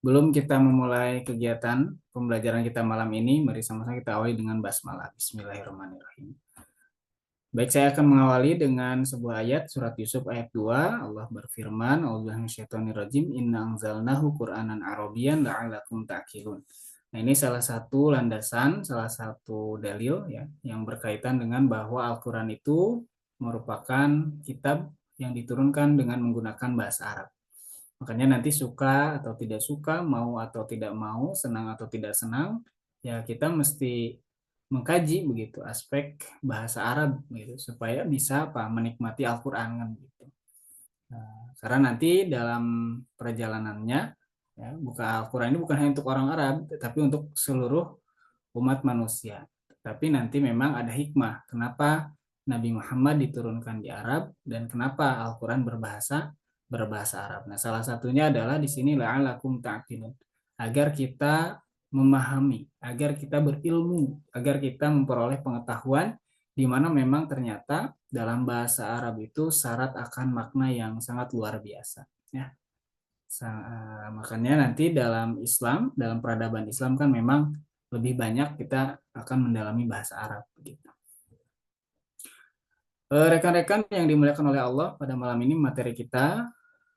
Sebelum kita memulai kegiatan pembelajaran kita malam ini, mari sama-sama kita awali dengan basmalah. Bismillahirrahmanirrahim. Baik, saya akan mengawali dengan sebuah ayat surat Yusuf ayat 2. Allah berfirman, A'udzubillahi minasyaitonirrajim, inna anzalnahu Qur'anan Arabiyyan la'allakum ta'qilun. Nah, ini salah satu landasan, salah satu dalil ya yang berkaitan dengan bahwa Al-Qur'an itu merupakan kitab yang diturunkan dengan menggunakan bahasa Arab. Makanya nanti suka atau tidak suka, mau atau tidak mau, senang atau tidak senang, ya kita mesti mengkaji begitu aspek bahasa Arab gitu supaya bisa apa menikmati Al-Qur'an kan gitu. Nah, karena nanti dalam perjalanannya ya, buka Al-Qur'an ini bukan hanya untuk orang Arab, tetapi untuk seluruh umat manusia. Tapi nanti memang ada hikmah kenapa Nabi Muhammad diturunkan di Arab dan kenapa Al-Qur'an berbahasa Arab. Nah, salah satunya adalah di sini la'alakum ta'qilun. Agar kita memahami, agar kita berilmu, agar kita memperoleh pengetahuan di mana memang ternyata dalam bahasa Arab itu syarat akan makna yang sangat luar biasa. Ya. Makanya nanti dalam Islam, dalam peradaban Islam kan memang lebih banyak kita akan mendalami bahasa Arab. Gitu. Rekan-rekan yang dimuliakan oleh Allah, pada malam ini materi kita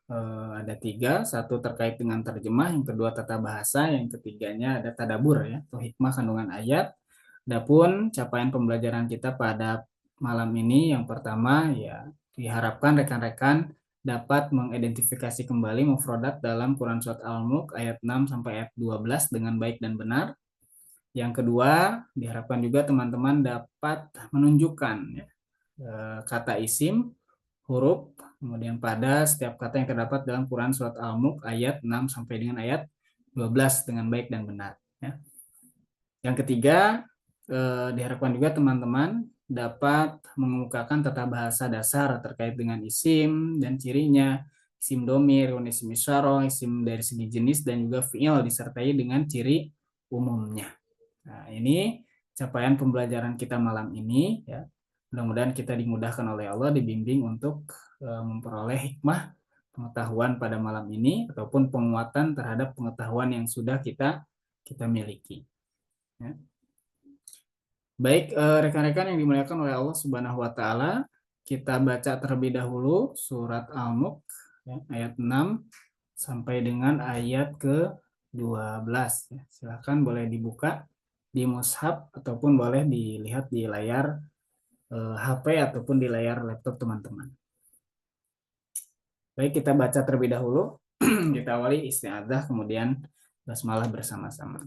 ada 3, satu terkait dengan terjemah, yang kedua tata bahasa, yang ketiganya ada tadabur ya, atau hikmah kandungan ayat. Adapun capaian pembelajaran kita pada malam ini yang pertama ya diharapkan rekan-rekan dapat mengidentifikasi kembali mufradat dalam Quran Surat Al-Mulk ayat 6 sampai ayat 12 dengan baik dan benar. Yang kedua, diharapkan juga teman-teman dapat menunjukkan ya, kata isim, huruf, kemudian pada setiap kata yang terdapat dalam Quran Surat Al-Mulk ayat 6 sampai dengan ayat 12 dengan baik dan benar. Ya. Yang ketiga, diharapkan juga teman-teman dapat mengemukakan tata bahasa dasar terkait dengan isim dan cirinya, isim domir, isim isyarah, isim dari segi jenis, dan juga fi'il disertai dengan ciri umumnya. Nah, ini capaian pembelajaran kita malam ini ya. Mudah-mudahan kita dimudahkan oleh Allah, dibimbing untuk memperoleh hikmah pengetahuan pada malam ini ataupun penguatan terhadap pengetahuan yang sudah kita miliki. Ya. Baik, rekan-rekan yang dimuliakan oleh Allah Subhanahu wa taala, kita baca terlebih dahulu surat Al-Mulk ya, ayat 6 sampai dengan ayat ke-12 ya. Silakan boleh dibuka di mushaf ataupun boleh dilihat di layar HP ataupun di layar laptop teman-teman. Baik, kita baca terlebih dahulu. Kita awali isti'adzah kemudian basmalah bersama-sama.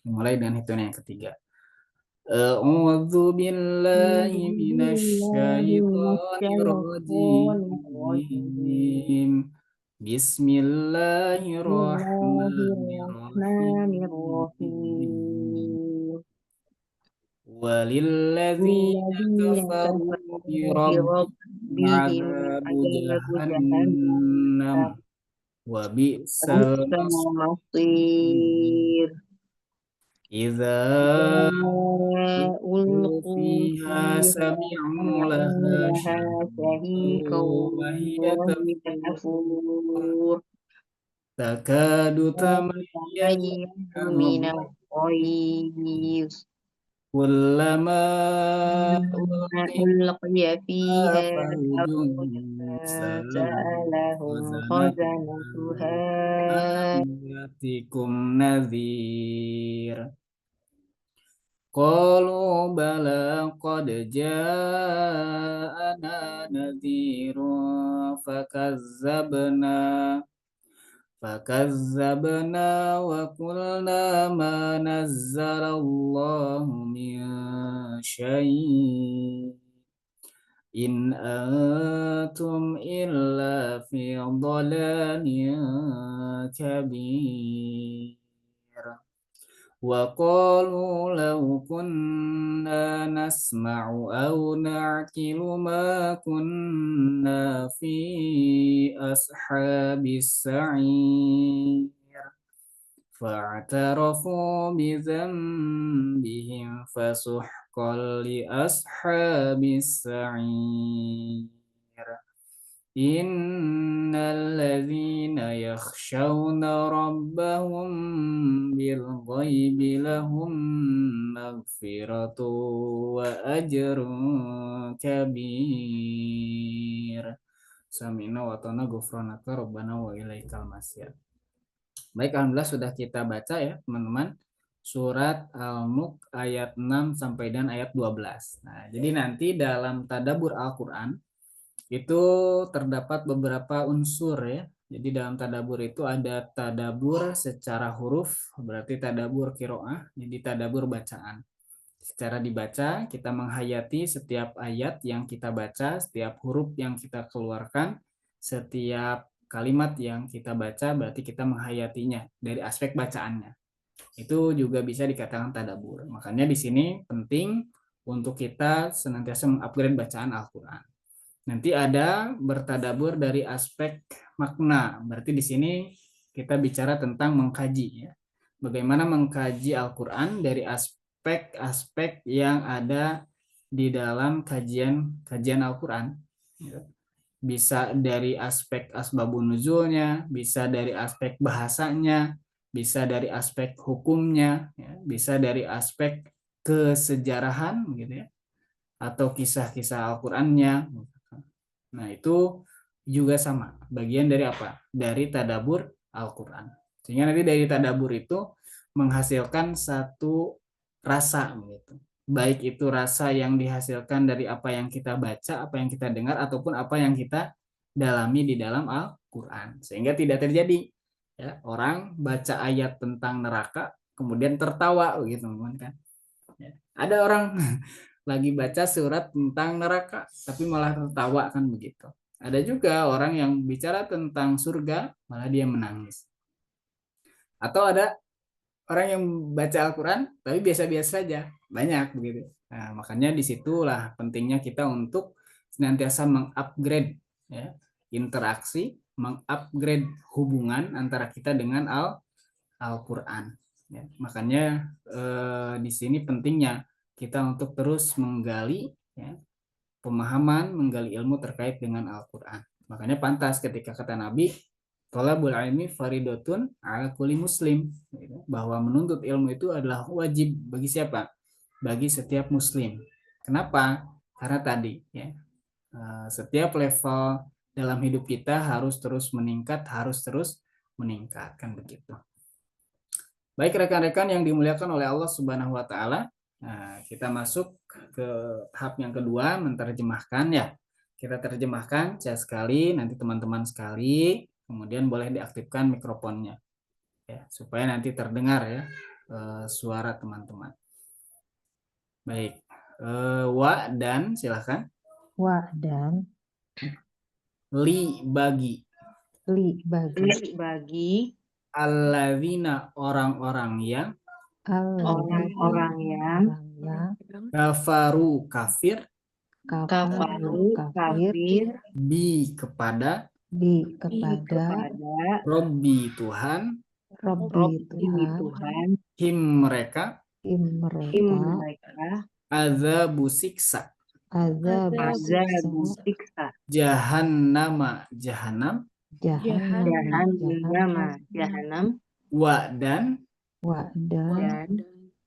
Dimulai dengan hitungan yang ketiga. أعوذ بالله من الشيطان الرجيم بسم الله الرحمن الرحيم وللذين كفروا بربهم عذاب جهنم وبئس المصير إذا ألقوا فيها سمعوا لها شهيقا وهي تفور تكاد تميز من الغيظ كلما ألقي فيها فوج سألهم خزنتها يأتكم نذير قالوا بلى قد جاءنا نذير فكذبنا وقلنا ما نزل الله من شيء إن أنتم إلا في ضلال كبير وقالوا لو كنا نسمع أو نعقل ما كنا في أصحاب السعير فاعترفوا بذنبهم فسحقا لأصحاب السعير Innalladzina yakhshawna rabbahum bil ghaibi lahum maghfiratu wa ajrun kabir. Samina wa ta'na ghufranaka rabbana wa ilaikal masir. Baik, alhamdulillah sudah kita baca ya, teman-teman. Surat Al-Mulk ayat 6 sampai dan ayat 12. Nah, jadi nanti dalam tadabbur Al-Qur'an itu terdapat beberapa unsur ya. Jadi dalam tadabur itu ada tadabur secara huruf, berarti tadabur qiraah, jadi tadabur bacaan. Secara dibaca, kita menghayati setiap ayat yang kita baca, setiap huruf yang kita keluarkan, setiap kalimat yang kita baca, berarti kita menghayatinya dari aspek bacaannya. Itu juga bisa dikatakan tadabur. Makanya di sini penting untuk kita senantiasa mengupgrade bacaan Al-Quran. Nanti ada bertadabur dari aspek makna. Berarti di sini kita bicara tentang mengkaji ya. Bagaimana mengkaji Al-Qur'an dari aspek-aspek yang ada di dalam kajian Al-Qur'an. Bisa dari aspek asbabun nuzulnya, bisa dari aspek bahasanya, bisa dari aspek hukumnya, bisa dari aspek kesejarahan gitu ya, atau kisah-kisah Al-Qur'annya. Nah, itu juga sama, bagian dari apa? Dari tadabur Al-Quran. Sehingga nanti dari tadabur itu menghasilkan satu rasa gitu. Baik itu rasa yang dihasilkan dari apa yang kita baca, apa yang kita dengar, ataupun apa yang kita dalami di dalam Al-Quran. Sehingga tidak terjadi ya, orang baca ayat tentang neraka kemudian tertawa gitu kan. Ya. Ada orang lagi baca surat tentang neraka tapi malah tertawa kan begitu. Ada juga orang yang bicara tentang surga malah dia menangis. Atau ada orang yang baca Al-Quran tapi biasa-biasa saja, banyak begitu. Nah, makanya disitulah pentingnya kita untuk senantiasa mengupgrade ya, interaksi, mengupgrade hubungan antara kita dengan Al-Quran. Ya, makanya di sini pentingnya kita untuk terus menggali ya, pemahaman, menggali ilmu terkait dengan Al-Quran. Makanya pantas ketika kata Nabi, thalabul ilmi faridotun ala kulli muslim, bahwa menuntut ilmu itu adalah wajib bagi siapa? Bagi setiap muslim. Kenapa? Karena tadi ya, setiap level dalam hidup kita harus terus meningkat, harus terus meningkatkan begitu. Baik rekan-rekan yang dimuliakan oleh Allah Subhanahu wa taala, nah, kita masuk ke tahap yang kedua, menerjemahkan ya. Kita terjemahkan sekali, nanti teman-teman sekali, kemudian boleh diaktifkan mikrofonnya ya, supaya nanti terdengar ya suara teman-teman. Baik. Wa dan silakan. Wa dan Li bagi. li bagi. Li bagi Alladzina orang-orang yang orang-orang yang kafaru kafir kafaru kafir bi kepada kepada Robbi Tuhan Robbi Tuhan him mereka mereka azabu siksa azabu siksa jahannama jahanam wa dan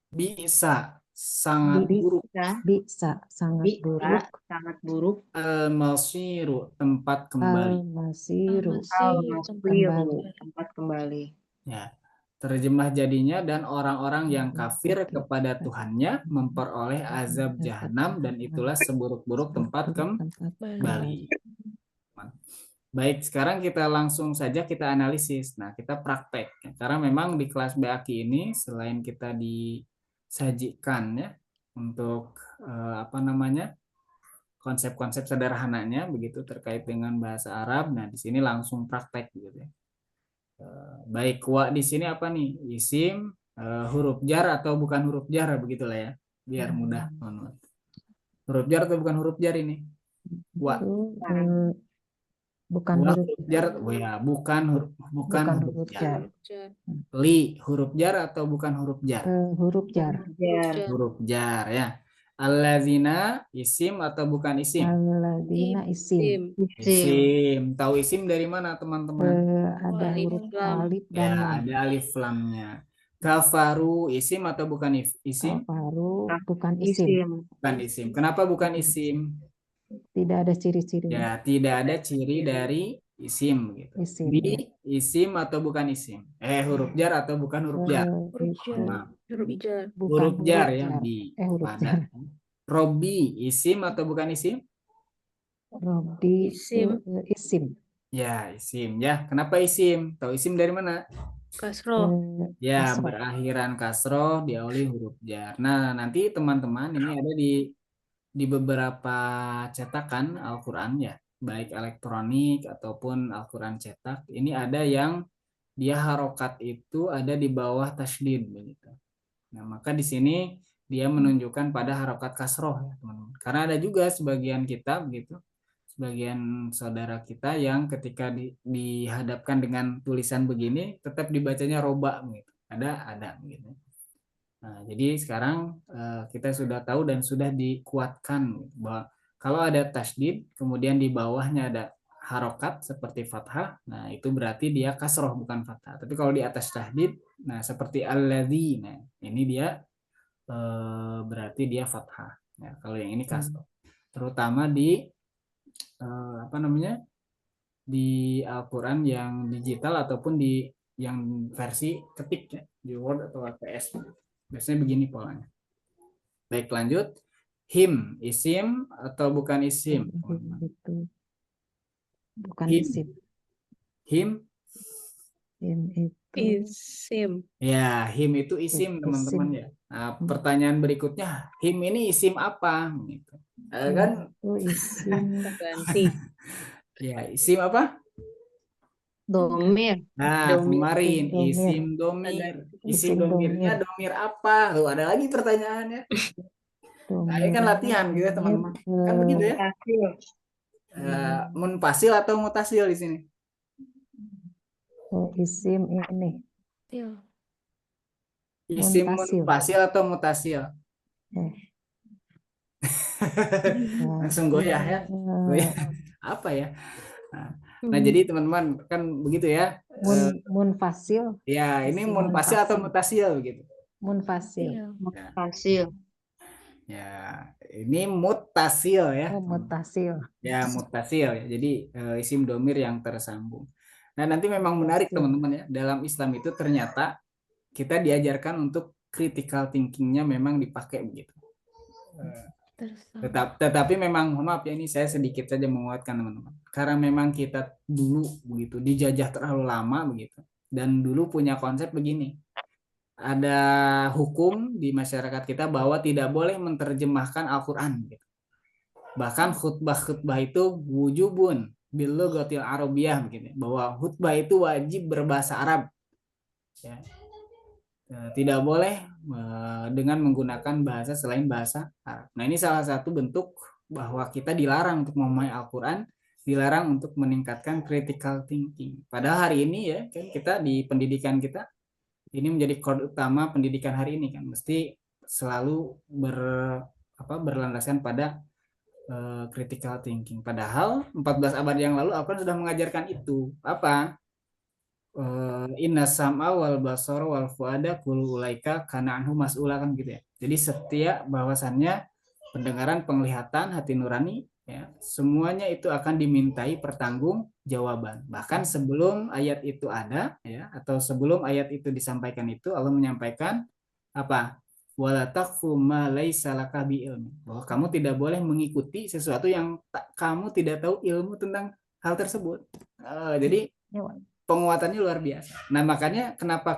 bisa sangat buruk sangat buruk al-masiru tempat kembali tempat kembali ya. Terjemah jadinya dan orang-orang yang kafir kepada Tuhannya memperoleh azab jahanam dan itulah seburuk-buruk tempat kembali. Baik, sekarang kita langsung saja kita analisis. Nah, kita praktek. Karena memang di kelas BAKI ini selain kita disajikan ya untuk konsep-konsep sederhananya begitu terkait dengan bahasa Arab. Nah, di sini langsung praktek gitu ya. Baik, wa di sini apa nih? Isim, huruf jar atau bukan huruf jar begitulah ya. Biar mudah. Huruf jar atau bukan huruf jar ini? Wa. Bukan huruf jar. Oh ya, bukan huruf jar. Li huruf jar atau bukan huruf jar? Huruf jar. Huruf jar ya. Alladzina isim atau bukan isim? Alladzina isim. Isim. Tahu isim dari mana teman-teman? Ada huruf alif dan Ya, lam. ada alif lamnya. Kafaru isim atau bukan isim? Kafaru bukan isim. Bukan isim. Kenapa bukan isim? Tidak ada ciri-cirinya. Ya, tidak ada ciri dari isim gitu. Isim. Di isim atau bukan isim? Huruf jar atau bukan huruf jar? Maaf. Bukan Huruf jar ya jar. di Huruf pada. jar. Robi isim atau bukan isim? Robi isim. Ya, isim ya. Kenapa isim? Tahu isim dari mana? Ya, Kasroh. berakhiran kasroh diawali huruf jar. Nah, nanti teman-teman ini ada di beberapa cetakan Al-Qur'an ya, baik elektronik ataupun Al-Qur'an cetak. Ini ada yang dia harokat itu ada di bawah tasydid begitu. Nah, maka di sini dia menunjukkan pada harokat kasroh ya, teman-teman. Karena ada juga sebagian kitab gitu, sebagian saudara kita yang ketika dihadapkan dengan tulisan begini tetap dibacanya roba gitu. Ada gitu. Nah, jadi sekarang kita sudah tahu dan sudah dikuatkan bahwa kalau ada tasydid kemudian di bawahnya ada harokat seperti fathah, nah itu berarti dia kasroh bukan fathah. Tapi kalau di atas tasydid, nah seperti alladzi, nah ini dia berarti dia fathah. Ya, kalau yang ini kasroh. Terutama di apa namanya, di Al-Quran yang digital ataupun di yang versi ketik ya, di Word atau APS. Biasanya begini polanya. Baik, lanjut. Him, isim atau bukan isim? Itu bukan Him. isim. Him? Him itu Ya, him itu isim, teman-teman ya. Nah, pertanyaan berikutnya, him ini isim apa? Gitu. Kan? itu isim Ya, isim apa? Domir. Nah, kemarin domir. isim domir. Isim Isim domirnya domir. domir apa? Tuh, ada lagi pertanyaannya. Nah, ini kan latihan gitu ya, teman-teman. Kan begitu ya? Munfasil atau mutasil di sini? Isim ini Isim muntasil. munfasil atau mutasil? Langsung goyah ya. Goyah. Apa ya? Nah, jadi teman-teman kan begitu ya. Munfasil. Ya, ini Isim munfasil atau munfasil. mutasil gitu. Munfasil. Fasil. Ya, ini mutasil ya. Mutasil. Ya, mutasil ya. Jadi isim domir yang tersambung. Nah, nanti memang menarik teman-teman ya. Dalam Islam itu ternyata kita diajarkan untuk critical thinking-nya memang dipakai begitu. Tetapi memang mohon maaf ya, ini saya sedikit saja menguatkan teman-teman. Karena memang kita dulu begitu dijajah terlalu lama begitu. Dan dulu punya konsep begini. Ada hukum di masyarakat kita bahwa tidak boleh menerjemahkan Al-Qur'an gitu. Bahkan khutbah-khutbah itu wujubun bil lughatil arabiyah begitu. Bahwa khutbah itu wajib berbahasa Arab. Ya. Tidak boleh dengan menggunakan bahasa selain bahasa Arab. Nah, ini salah satu bentuk bahwa kita dilarang untuk memahami Al-Quran, dilarang untuk meningkatkan critical thinking. Padahal hari ini ya, kan kita di pendidikan kita, ini menjadi core utama pendidikan hari ini kan, mesti selalu berlandaskan pada critical thinking. Padahal 14 abad yang lalu Al-Quran sudah mengajarkan itu. Apa? Inna sam'a wal basara wal fuada kullu ulaika kana anhu mas'ula kan gitu ya. Jadi setiap bahwasannya pendengaran, penglihatan, hati nurani ya, semuanya itu akan dimintai pertanggungjawaban. Bahkan sebelum ayat itu ada ya, atau sebelum ayat itu disampaikan itu Allah menyampaikan apa? Wala taqfu ma laisa laka bi'ilm. Bahwa kamu tidak boleh mengikuti sesuatu yang kamu tidak tahu ilmu tentang hal tersebut. Jadi penguatannya luar biasa. Nah, makanya kenapa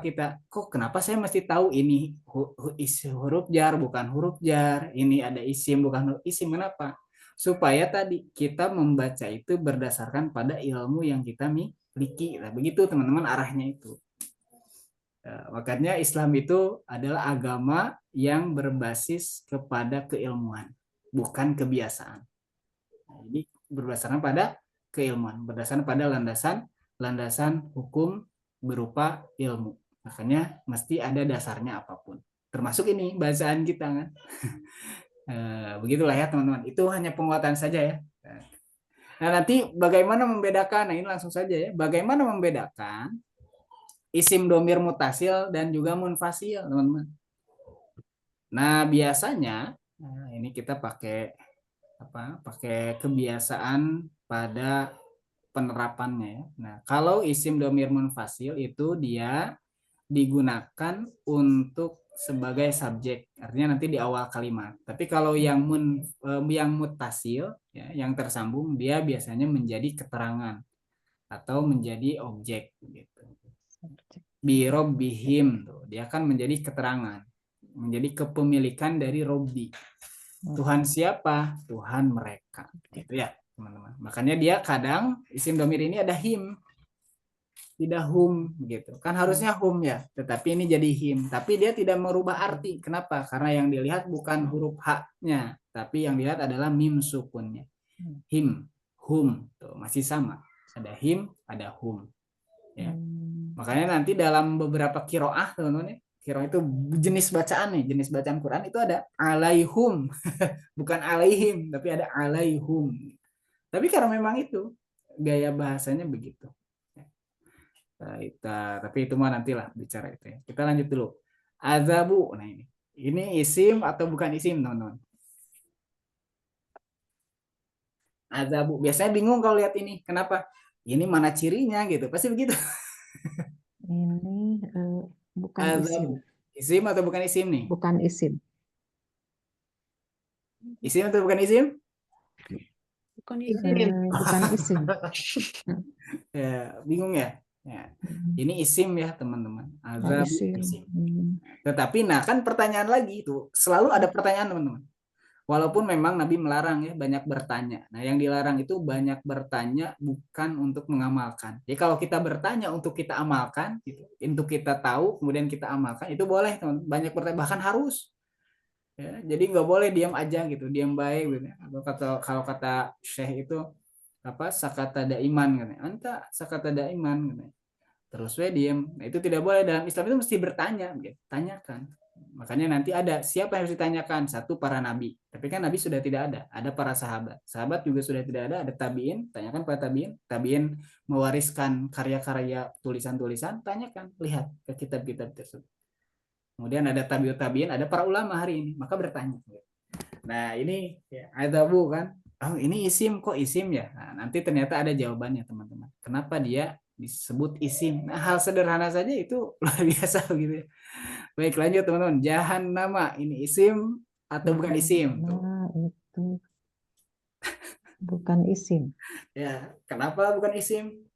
saya mesti tahu ini huruf jar bukan huruf jar, ini ada isim bukan huruf isim, kenapa? Supaya tadi kita membaca itu berdasarkan pada ilmu yang kita miliki. Nah, begitu teman-teman arahnya itu. Makanya Islam itu adalah agama yang berbasis kepada keilmuan, bukan kebiasaan. Jadi berdasarkan pada keilmuan, berdasarkan pada landasan hukum berupa ilmu. Makanya mesti ada dasarnya apapun. Termasuk ini bacaan kita kan. Begitulah ya teman-teman. Itu hanya penguatan saja ya. Nah, nanti bagaimana membedakan? Nah, ini langsung saja ya. Bagaimana membedakan isim domir mutasil dan juga munfasil, teman-teman. Nah, biasanya ini kita pakai pakai kebiasaan pada penerapannya ya. Nah, kalau isim domir munfasil itu dia digunakan untuk sebagai subjek, artinya nanti di awal kalimat. Tapi kalau yang mutasil ya, yang tersambung, dia biasanya menjadi keterangan atau menjadi objek gitu. Birobbihim tuh, dia akan menjadi keterangan, menjadi kepemilikan dari Robbi. Tuhan siapa? Tuhan mereka. Gitu ya, teman-teman. Makanya dia kadang isim domir ini ada him, tidak hum gitu. Kan harusnya hum ya, tetapi ini jadi him. Tapi dia tidak merubah arti. Kenapa? Karena yang dilihat bukan huruf H-nya, tapi yang dilihat adalah mim sukunnya. Him, hum, tuh masih sama. Ada him, ada hum. Ya. Makanya nanti dalam beberapa kiroah, teman-teman, kiroah itu jenis bacaan nih, jenis bacaan Quran itu ada alaihum, bukan alaihim, tapi ada alaihum. Tapi karena memang itu gaya bahasanya begitu. Tapi itu mah nantilah bicara itu ya. Kita lanjut dulu. Azabu. Nah ini isim atau bukan isim, teman-teman? Azabu. Biasanya bingung kalau lihat ini. Kenapa? Ini mana cirinya gitu. Pasti begitu. Ini bukan Azabu. isim. Isim atau bukan isim nih? Bukan isim. Isim atau bukan isim? Bukan isim. Bukan isim. Ya, bingung ya? Ya. Ini isim ya, teman-teman. Azabu isim. Tetapi nah kan pertanyaan lagi itu. Selalu ada pertanyaan, teman-teman. Walaupun memang Nabi melarang ya banyak bertanya. Nah, yang dilarang itu banyak bertanya bukan untuk mengamalkan. Jadi kalau kita bertanya untuk kita amalkan, gitu, untuk kita tahu kemudian kita amalkan, itu boleh, teman. Banyak bertanya, bahkan harus. Ya, jadi nggak boleh diam aja gitu, diam baik gitu. Kalau kata Syekh itu apa? Sakata daiman katanya. Anta sakata daiman katanya. Terus we diam. Nah, itu tidak boleh, dalam Islam itu mesti bertanya, gitu. Tanyakan. Makanya nanti ada siapa yang harus ditanyakan? Satu, para nabi. Tapi kan nabi sudah tidak ada. Ada para sahabat. Sahabat juga sudah tidak ada. Ada tabiin. Tanyakan para tabiin. Tabiin mewariskan karya-karya tulisan-tulisan. Tanyakan. Lihat ke kitab-kitab tersebut. Kemudian ada tabiut tabiin. Ada para ulama hari ini. Maka bertanya. Nah ini ya, adabu kan. Oh ini isim, kok isim ya? Nah, nanti ternyata ada jawabannya, teman-teman. Kenapa dia disebut isim? Nah, hal sederhana saja itu luar biasa gitu ya. Baik, lanjut teman-teman. Jahannama ini isim atau bukan isim? Tuh. Nah, itu bukan isim. Ya, kenapa bukan isim?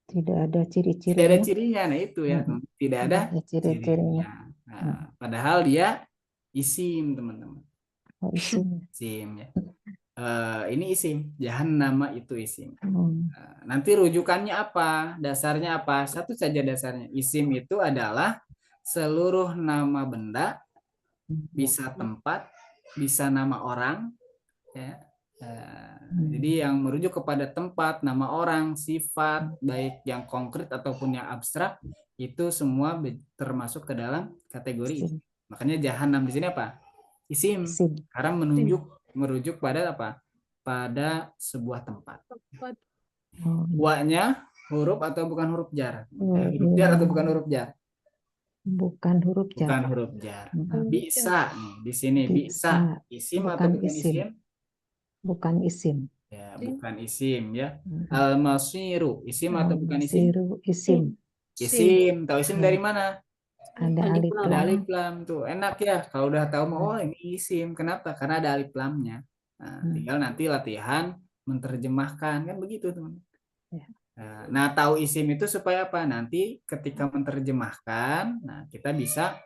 Tidak ada Tidak ada ciri-cirinya. cirinya. Nah, itu ya, teman. Tidak ada ciri-cirinya. cirinya. Nah, padahal dia isim, teman-teman. Oh, isim. Isim ya. Ini isim. Jahannama itu isim. Nanti rujukannya apa? Dasarnya apa? Satu saja dasarnya. Isim itu adalah seluruh nama benda, bisa tempat, bisa nama orang, ya. Jadi yang merujuk kepada tempat, nama orang, sifat, baik yang konkret ataupun yang abstrak, itu semua termasuk ke dalam kategori isim. Makanya jahanam di sini apa? Isim. Karena merujuk pada apa? Pada sebuah tempat. Wa-nya huruf atau bukan huruf jar? Huruf jar atau bukan huruf jar? Bukan huruf jar. Bukan huruf jar. Bisa nih di sini bisa. Isim bukan atau bukan isim? Bukan isim. Ya, bukan isim ya. Al-masiru isim atau bukan isim? Isim. Isim. Tahu isim dari mana? Ada alif lam. Ada alif lam tuh. Enak ya kalau udah tahu mau oh ini isim. Kenapa? Karena ada alif lamnya. Nah, tinggal nanti latihan menerjemahkan kan begitu, teman. Nah, tahu isim itu supaya apa? Nanti ketika menerjemahkan, nah kita bisa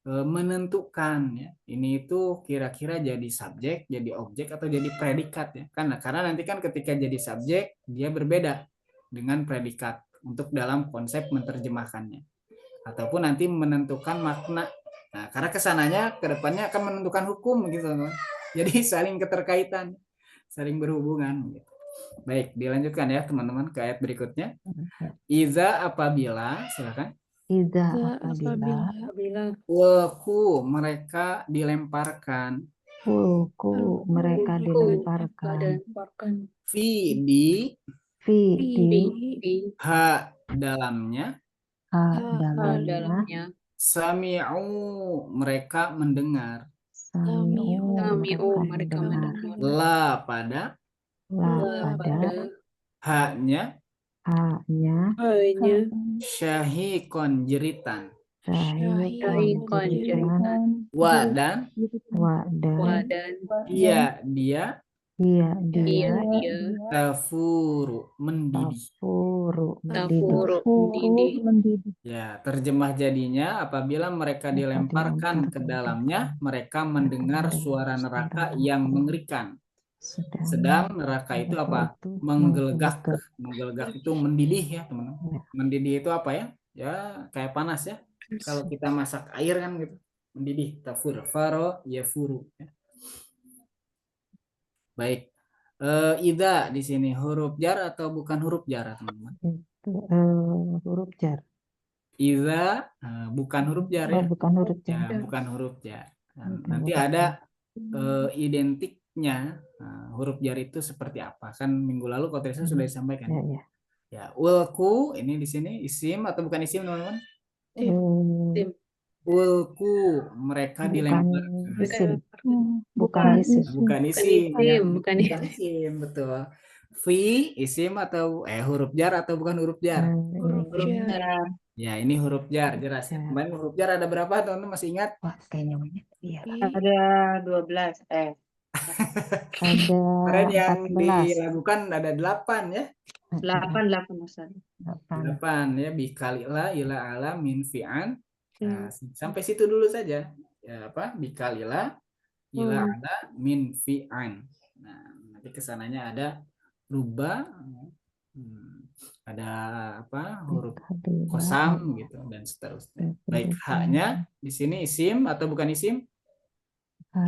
menentukan ya. Ini itu kira-kira jadi subjek, jadi objek atau jadi predikat ya. Karena nanti kan ketika jadi subjek dia berbeda dengan predikat untuk dalam konsep menerjemahkannya. Ataupun nanti menentukan makna. Nah, karena kesananya kedepannya akan menentukan hukum gitu, teman. Jadi saling keterkaitan, saling berhubungan gitu. Baik, dilanjutkan ya teman-teman ke ayat berikutnya. Iza apabila, silakan. Iza apabila Waku mereka dilemparkan. Fulku mereka dilemparkan. dilemparkan. Fi di Fi di Di ha dalamnya. ha dalamnya. dalamnya. Sami'u mereka mendengar. Sami'u Sami'u mereka mereka mendengar. mendengar. La pada La La pada ha-nya ha-nya hanya syahikon jeritan. syahikon syahikon jeritan. Wa dan Wa dan wadan iya dia iya dia dia tafuru mendidih. tafuru tafuru mendidih. mendidih. Ya, terjemah jadinya apabila mereka dilemparkan ke dalamnya, mereka mendengar suara neraka yang mengerikan. Sedang neraka itu apa? Menggelegak. Menggelegak itu mendidih ya, teman-teman. Ya. Mendidih itu apa ya? Ya, kayak panas ya. Kalau kita masak air kan gitu. Mendidih, tafur, faro, yafuru. Ya. Baik. Ida di sini huruf jar atau bukan huruf jar, teman-teman? Itu huruf jar. Ida bukan huruf jar Oh, ya. bukan huruf Ya, jar. bukan huruf jar. Bukan Nanti huruf ada jar. identiknya huruf jar itu seperti apa? Kan minggu lalu Kak Teresa sudah disampaikan. Ya, ya. Ya, ulku ini di sini isim atau bukan isim, teman-teman? Eh, Ulku mereka bukan dilemparkan. isim. Bukan isim. Bukan isim, ya. bukan Bukan isim, betul. Fi isim atau huruf jar atau bukan huruf jar? jar. Ya, ini huruf jar, jelas ya. Jar. Kemarin huruf jar ada berapa, teman-teman? Masih ingat? Wah, kayaknya banyak. Iya. Ada 12. Ada Kemarin yang 14. dilakukan ada 8 ya. 8 Ustaz. 8. 8 ya, bikalila ila ala min fi'an. Nah, sampai situ dulu saja. Ya apa? Bikalila ila ala min fi'an. Nah, nanti kesananya ada rubah, ada apa? Huruf kosam gitu dan seterusnya. Baik, haknya di sini isim atau bukan isim?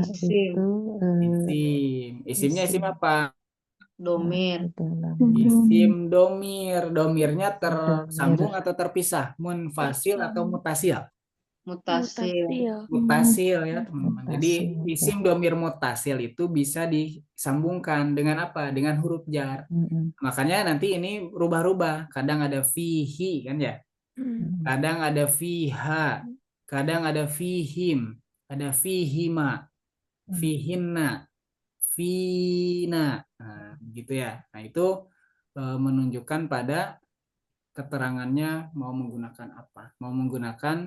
Isim. Itu Isim. Isimnya isim apa? Domir. Isim domir. Domirnya tersambung atau terpisah? Munfasil atau mutasil? Mutasil. Mutasil ya teman-teman. Jadi Mutasil, isim domir mutasil itu bisa disambungkan dengan apa? Dengan huruf jar. Makanya nanti ini rubah-rubah. Kadang ada fihi kan ya. Kadang ada fiha. Kadang ada fihim. Ada fihima. Fihinna. Fina. Nah, gitu ya. Nah, itu menunjukkan pada keterangannya mau menggunakan apa. Mau menggunakan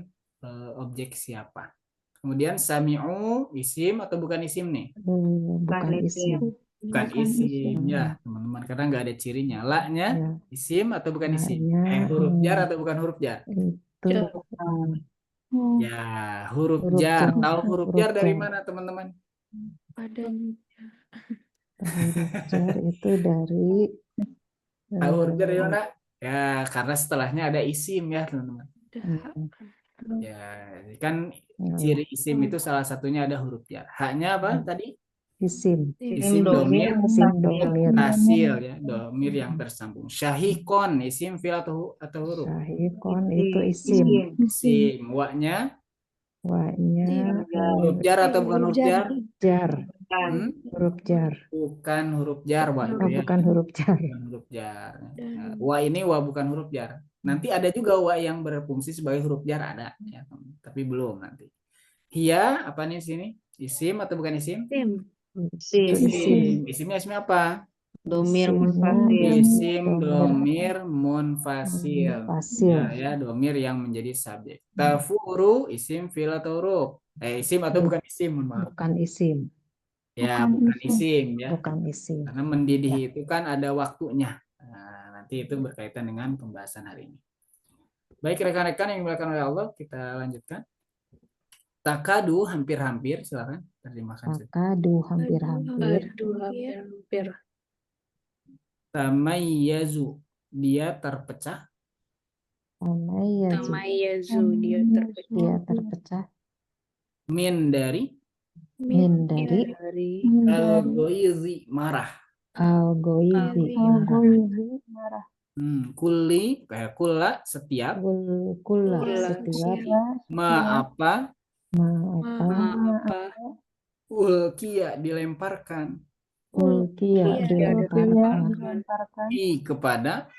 objek siapa. Kemudian sami'u isim atau bukan isim nih? Bukan isim. Bukan isim ya, teman-teman. Karena nggak ada cirinya. La-nya Ya. isim atau bukan isim? La-nya, Huruf jar atau bukan huruf jar? Itu Ya, huruf Huruf jar. jar. Tahu huruf Huruf jar dari jar. mana, teman-teman? huruf jar itu dari Tahu huruf jar dari mana? Ya, karena setelahnya ada isim ya, teman-teman. Ya, kan ciri isim itu salah satunya ada huruf jar. Haknya apa tadi? isim. Isim domir Isim domir. hasil ya, domir yang tersambung. Syahikon isim fil atau huruf? Syahikon itu isim. Isim. Wa-nya Wa-nya huruf jar atau bukan huruf jar? jar. Hmm? Huruf jar. Bukan huruf jar, wa itu Oh, ya. bukan huruf jar. Bukan huruf jar. Nah, wa ini wa bukan huruf jar. Nanti ada juga wa yang berfungsi sebagai huruf jar ada ya, tapi belum nanti. Hia apa nih di sini? Isim atau bukan isim? Isim. Isimnya isim apa? Domir Isimnya munfasil. Isim domir munfasil. Munfasil. Ya, domir yang menjadi subjek. Tafuru isim fil atau huruf? Isim atau bukan isim? Mohon maaf. Bukan isim. Ya, bukan isim ya. Bukan isim. Karena mendidih itu kan ada waktunya. Nah, nanti itu berkaitan dengan pembahasan hari ini. Baik rekan-rekan yang dimuliakan oleh Allah, kita lanjutkan. Takadu hampir-hampir, silakan terjemahkan. Takadu hampir-hampir. hampir. Tamayyazu dia terpecah. Tamayyazu Dia terpecah. dia terpecah. Min dari Dari al-ghaizi marah. al-ghaizi marah. Kulli kulla setiap Kulla setiap ma apa apa Ulkiya dilemparkan. Ulkiya dilemparkan. Kepada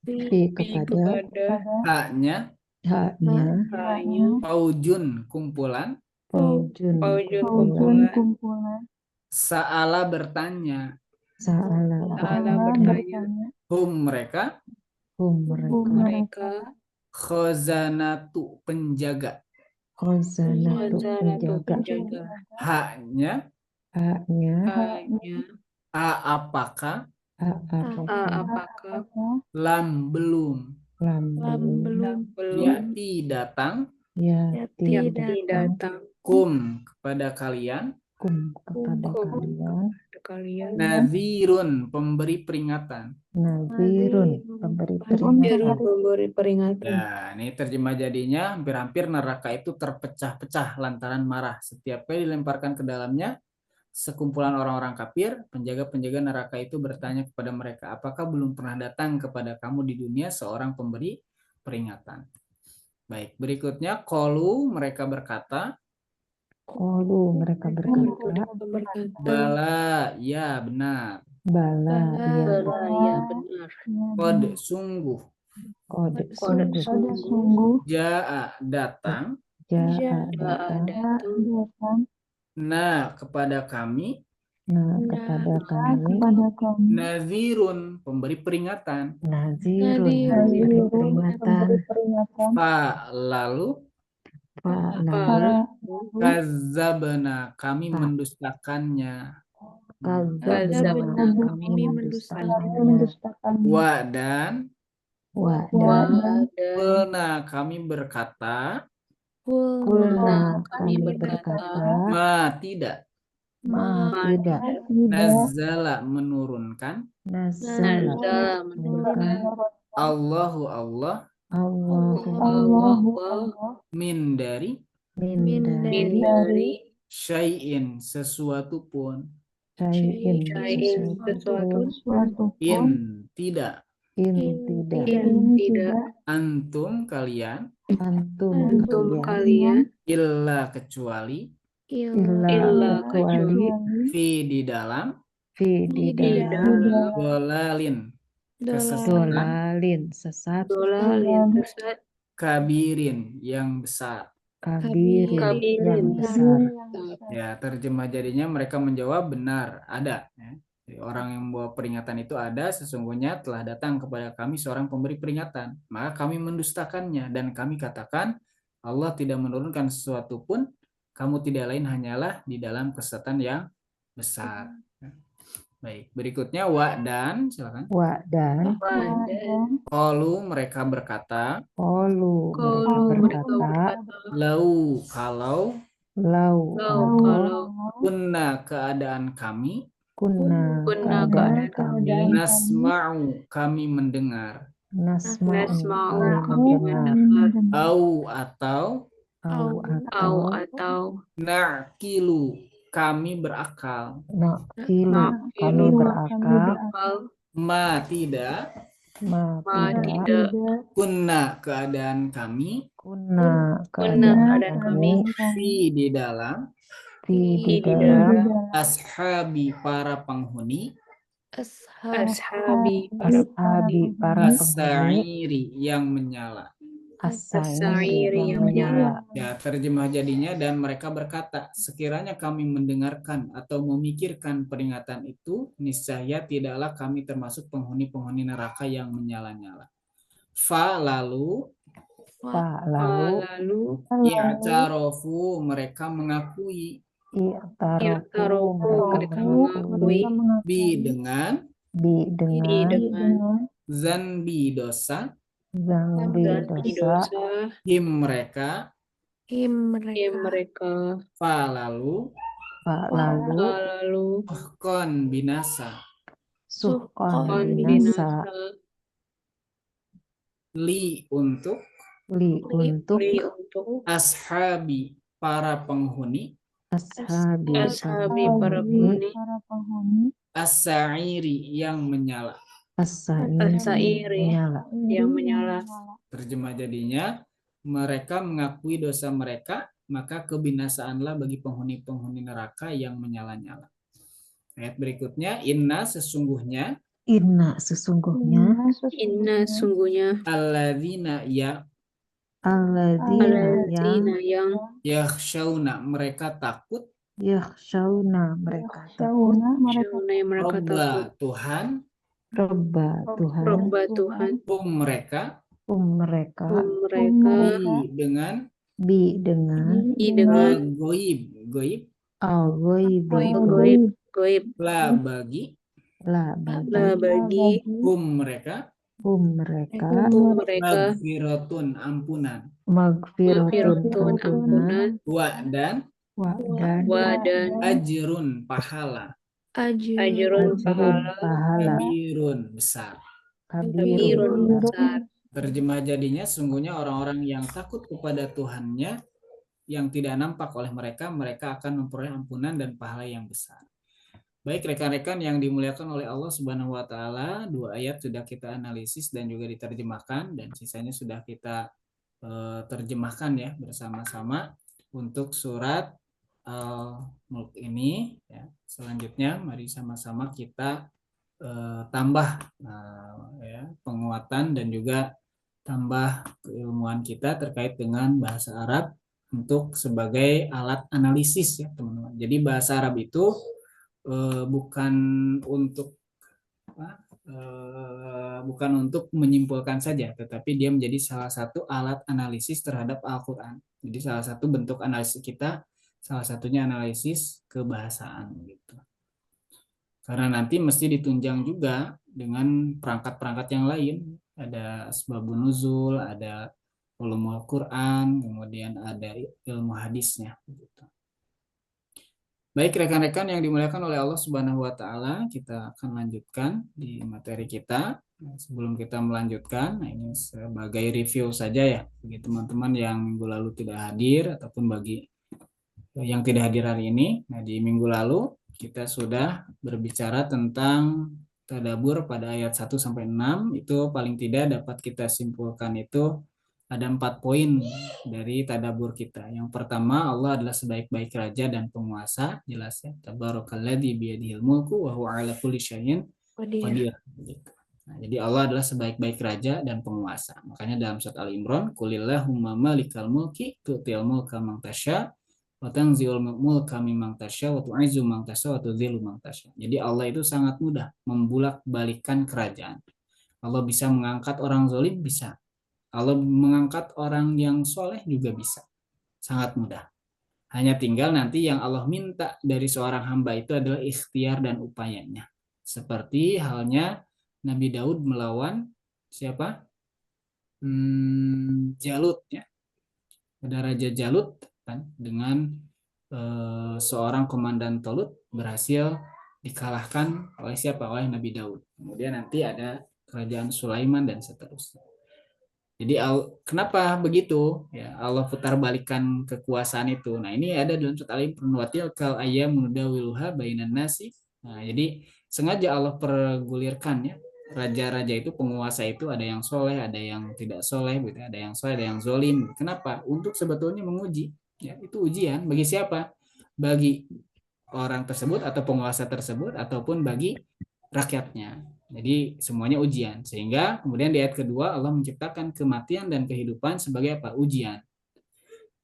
Kepada haknya haknya faujun kumpulan Faujun kumpulan sa'ala bertanya Sa'ala bertanya mereka mereka khazanatu penjaga Khazanatu penjaga haknya haknya apakah apakah lam belum belum ya'ti datang tidak datang kepada kalian kepada kalian nadhirun pemberi peringatan. Nadhirun pemberi memberi peringatan. Ya, ini terjemah jadinya hampir-hampir neraka itu terpecah-pecah lantaran marah. Setiap kali dilemparkan ke dalamnya, sekumpulan orang-orang kafir, penjaga-penjaga neraka itu bertanya kepada mereka, apakah belum pernah datang kepada kamu di dunia seorang pemberi peringatan? Baik, berikutnya, qalu mereka berkata, mereka berkata bala, ya benar. Bala Ya benar. Qad sungguh, sungguh ja'a datang, datang kepada kami, kepada kami nadhirun pemberi peringatan. Nazirun pemberi peringatan Lalu lalu kazabna kami mendustakannya. kadzabna kami mendustakannya Dan qulna kami berkata Qulna kami berkata tidak tidak nazzala menurunkan nazala menurunkan Allahu Allah min dari syai'in sesuatu pun sesuatu in tidak tidak antum kalian kalian illa kecuali fi di dalam dolalin kesesatan sesat kabirin yang besar. kabirin yang besar. Ya, terjemah jadinya mereka menjawab benar, ada. Ya. Jadi, orang yang membawa peringatan itu ada, sesungguhnya telah datang kepada kami seorang pemberi peringatan. Maka kami mendustakannya dan kami katakan Allah tidak menurunkan sesuatu pun, kamu tidak lain hanyalah di dalam kesesatan yang besar. Baik, berikutnya dan silakan. Dan Qalu mereka berkata, mereka berkata kalau kunna keadaan kami keadaan kami nasma'u kami mendengar nasma'u kami mendengar atau atau na'kilu kami berakal kami berakal tidak tidak kunna keadaan kami keadaan kami di dalam ashabi para penghuni ashabi para penghuni as-sa'iri yang menyala. as-sa'iri yang menyala. Ya, terjemah jadinya dan mereka berkata, sekiranya kami mendengarkan atau memikirkan peringatan itu, niscaya tidaklah kami termasuk penghuni-penghuni neraka yang menyala-nyala. Lalu i'tarofu mereka mengakui dengan zanbi dosa mereka lalu suhqan binasa untuk ashabi para penghuni ashabi para penghuni as-sa'iri yang menyala. As-sa'iri yang menyala. Terjemah jadinya mereka mengakui dosa mereka maka kebinasaanlah bagi penghuni-penghuni neraka yang menyala-nyala. Ayat berikutnya, inna sesungguhnya Inna sesungguhnya Inna sungguhnya alladzina alladzina yang alladzina yang yakhshawna mereka takut yakhshawna mereka takut syauna yang mereka takut Robba Tuhan Robba Tuhan Robba Tuhan mereka mereka mereka dengan dengan dengan goib al-ghaibi goib la bagi la lah bagi bagi mereka mereka mereka magfiratun ampunan magfiratun Magfiratun ampunan wa dan dan wa dan ajrun pahala ajrun pahala pahala kabirun besar. kabirun besar. Terjemah jadinya sungguhnya orang-orang yang takut kepada Tuhannya yang tidak nampak oleh mereka akan memperoleh ampunan dan pahala yang besar. Baik rekan-rekan yang dimuliakan oleh Allah Subhanahu wa taala, 2 ayat sudah kita analisis dan juga diterjemahkan dan sisanya sudah kita terjemahkan ya bersama-sama untuk surat Al-Mulk ini ya. Selanjutnya mari sama-sama kita tambah ya, penguatan dan juga tambah keilmuan kita terkait dengan bahasa Arab untuk sebagai alat analisis ya teman-teman. Jadi bahasa Arab itu bukan untuk bukan untuk menyimpulkan saja, tetapi dia menjadi salah satu alat analisis terhadap Al-Quran. Jadi salah satu bentuk analisis kita, salah satunya analisis kebahasaan gitu. Karena nanti mesti ditunjang juga dengan perangkat-perangkat yang lain. Ada asbabun nuzul, ada ulumul Quran, kemudian ada ilmu hadisnya. Gitu. Baik rekan-rekan yang dimuliakan oleh Allah Subhanahu wa taala, kita akan lanjutkan di materi kita. Sebelum kita melanjutkan, nah ini sebagai review saja ya bagi teman-teman yang minggu lalu tidak hadir ataupun bagi yang tidak hadir hari ini. Nah, di minggu lalu kita sudah berbicara tentang tadabbur pada ayat 1 sampai 6. Itu paling tidak dapat kita simpulkan itu ada 4 poin dari tadabbur kita. Yang pertama, Allah adalah sebaik-baik raja dan penguasa, jelas ya. Tabarakalladzi biyadihil mulku wa huwa ala kulli syai'in qadir. Nah, jadi Allah adalah sebaik-baik raja dan penguasa. Makanya dalam surat Al-Imran, Qulillahumma malikal mulki tu'til mulka man tasya wa tanzi'ul mulka mimman tasya wa tu'izzu man tasya wa tudhillu man tasya. Jadi Allah itu sangat mudah membulak-balikan kerajaan. Allah bisa mengangkat orang zalim, bisa. Allah mengangkat orang yang soleh juga bisa. Sangat mudah. Hanya tinggal nanti yang Allah minta dari seorang hamba itu adalah ikhtiar dan upayanya. Seperti halnya Nabi Daud melawan siapa? Jalut ya. Ada Raja Jalut kan dengan seorang komandan Tolut berhasil dikalahkan oleh siapa? Oleh Nabi Daud. Kemudian nanti ada kerajaan Sulaiman dan seterusnya. Jadi kenapa begitu? Ya, Allah putar balikan kekuasaan itu. Nah, ini ada dalam surat Al-Imran wa tilkal ayyamu nudawiluha bainan nasi. Nah, jadi sengaja Allah pergulirkan ya. Raja-raja itu, penguasa itu ada yang soleh, ada yang tidak soleh, gitu. Ada yang soleh, ada yang zolim. Kenapa? Untuk sebetulnya menguji. Ya, itu ujian bagi siapa? Bagi orang tersebut atau penguasa tersebut ataupun bagi rakyatnya. Jadi semuanya ujian. Sehingga kemudian di ayat kedua Allah menciptakan kematian dan kehidupan sebagai apa? Ujian.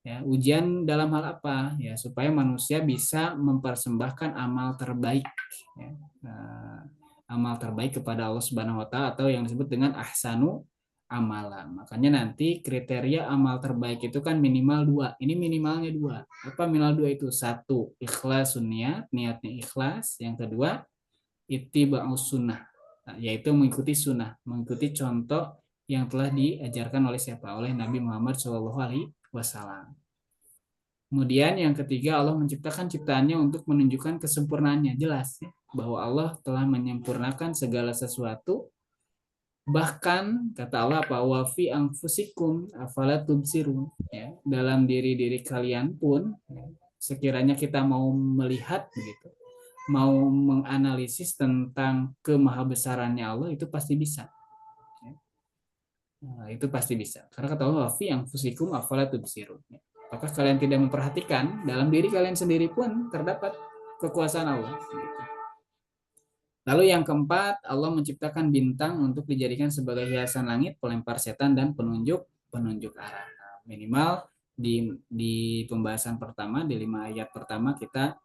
Ya, ujian dalam hal apa? Ya, supaya manusia bisa mempersembahkan amal terbaik. Ya, amal terbaik kepada Allah Subhanahu wa taala atau yang disebut dengan ahsanu amala. Makanya nanti kriteria amal terbaik itu kan minimal 2. Ini minimalnya 2. Apa minimal 2 itu? 1, ikhlasun niat, niatnya ikhlas. Yang kedua, ittiba'us sunnah, yaitu mengikuti sunnah, mengikuti contoh yang telah diajarkan oleh siapa? Oleh Nabi Muhammad SAW. Kemudian yang ketiga, Allah menciptakan ciptaannya untuk menunjukkan kesempurnaannya. Jelas ya, bahwa Allah telah menyempurnakan segala sesuatu. Bahkan kata Allah apa? Wa fi anfusikum afala tubsirun. Ya, dalam diri-diri kalian pun ya, sekiranya kita mau melihat begitu, mau menganalisis tentang kemahabesarannya Allah, itu pasti bisa. Nah, itu pasti bisa. Karena kata Allah, fi anfusikum afala tubsirun. Apakah kalian tidak memperhatikan dalam diri kalian sendiri pun terdapat kekuasaan Allah? Lalu yang keempat, Allah menciptakan bintang untuk dijadikan sebagai hiasan langit, pelempar setan, dan penunjuk arah. Nah, minimal di pembahasan pertama, di 5 ayat pertama kita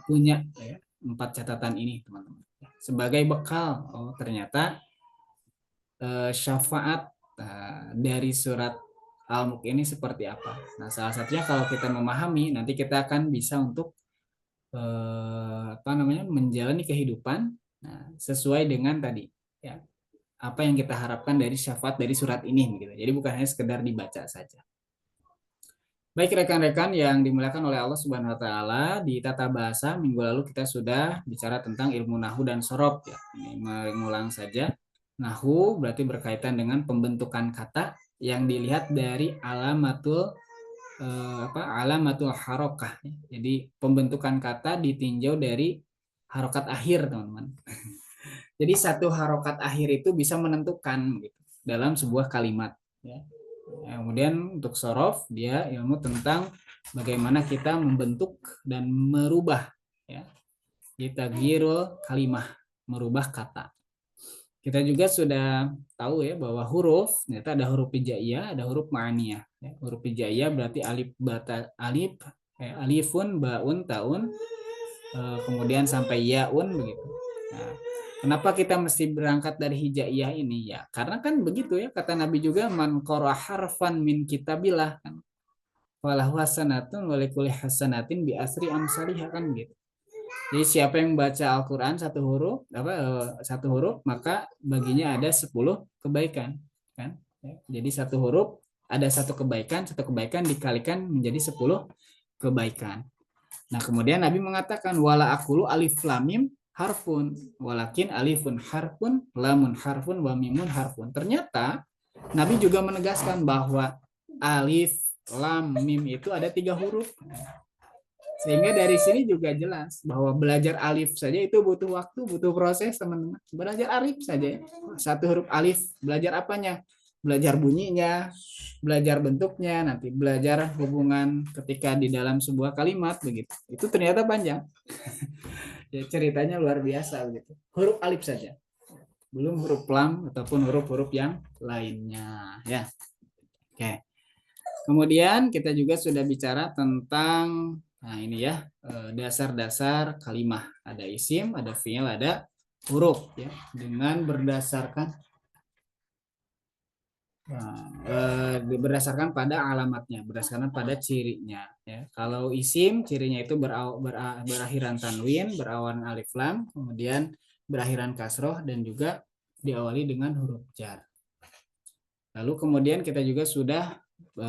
punya ya, 4 catatan ini, teman-teman. Sebagai bekal, oh ternyata syafaat dari surat Al-Mulk ini seperti apa. Nah, salah satunya kalau kita memahami, nanti kita akan bisa untuk menjalani kehidupan sesuai dengan tadi ya apa yang kita harapkan dari syafaat dari surat ini gitu. Jadi bukan hanya sekedar dibaca saja. Baik rekan-rekan yang dimuliakan oleh Allah Subhanahu wa taala, di tata bahasa minggu lalu kita sudah bicara tentang ilmu nahu dan sorof ya. Ini mengulang saja. Nahu berarti berkaitan dengan pembentukan kata yang dilihat dari alamatul harokah. Jadi pembentukan kata ditinjau dari harokat akhir, teman-teman. Jadi satu harokat akhir itu bisa menentukan gitu, dalam sebuah kalimat. Ya. Kemudian untuk sorof dia ilmu tentang bagaimana kita membentuk dan merubah. Ya. Kita giro kalimah, merubah kata. Kita juga sudah tahu ya bahwa huruf, ternyata ada huruf hijaiyah, ada huruf ma'aniyah. Ya, huruf hijaiyah berarti alifun, baun, taun, kemudian sampai yaun begitu. Nah, kenapa kita mesti berangkat dari hijaiyah ini ya? Karena kan begitu ya kata Nabi juga, man qara harfan min kitabillah kan. Falahu hasanatun wa likulli hasanatin bi asri amsalihah kan gitu. Jadi siapa yang baca Al-Quran satu huruf maka baginya ada 10 kebaikan kan. Jadi satu huruf ada satu kebaikan dikalikan menjadi 10 kebaikan. Nah kemudian Nabi mengatakan wala akulu alif lamim harfun walakin alifun harfun lamun harfun wa mimun harfun. Ternyata Nabi juga menegaskan bahwa alif lam mim itu ada 3 huruf. Sehingga dari sini juga jelas bahwa belajar alif saja itu butuh waktu, butuh proses, teman-teman. Belajar alif saja. Satu huruf alif, belajar apanya? Belajar bunyinya, belajar bentuknya, nanti belajar hubungan ketika di dalam sebuah kalimat begitu. Itu ternyata panjang. Ya, ceritanya luar biasa begitu. Huruf alif saja. Belum huruf lam ataupun huruf-huruf yang lainnya, ya. Oke. Kemudian kita juga sudah bicara tentang ini ya, dasar-dasar kalimah. Ada isim, ada fi'il, ada huruf ya. Dengan berdasarkan pada alamatnya, berdasarkan pada cirinya ya. Kalau isim cirinya itu berakhiran tanwin, berawalan alif lam, kemudian berakhiran kasroh dan juga diawali dengan huruf jar. Lalu kemudian kita juga sudah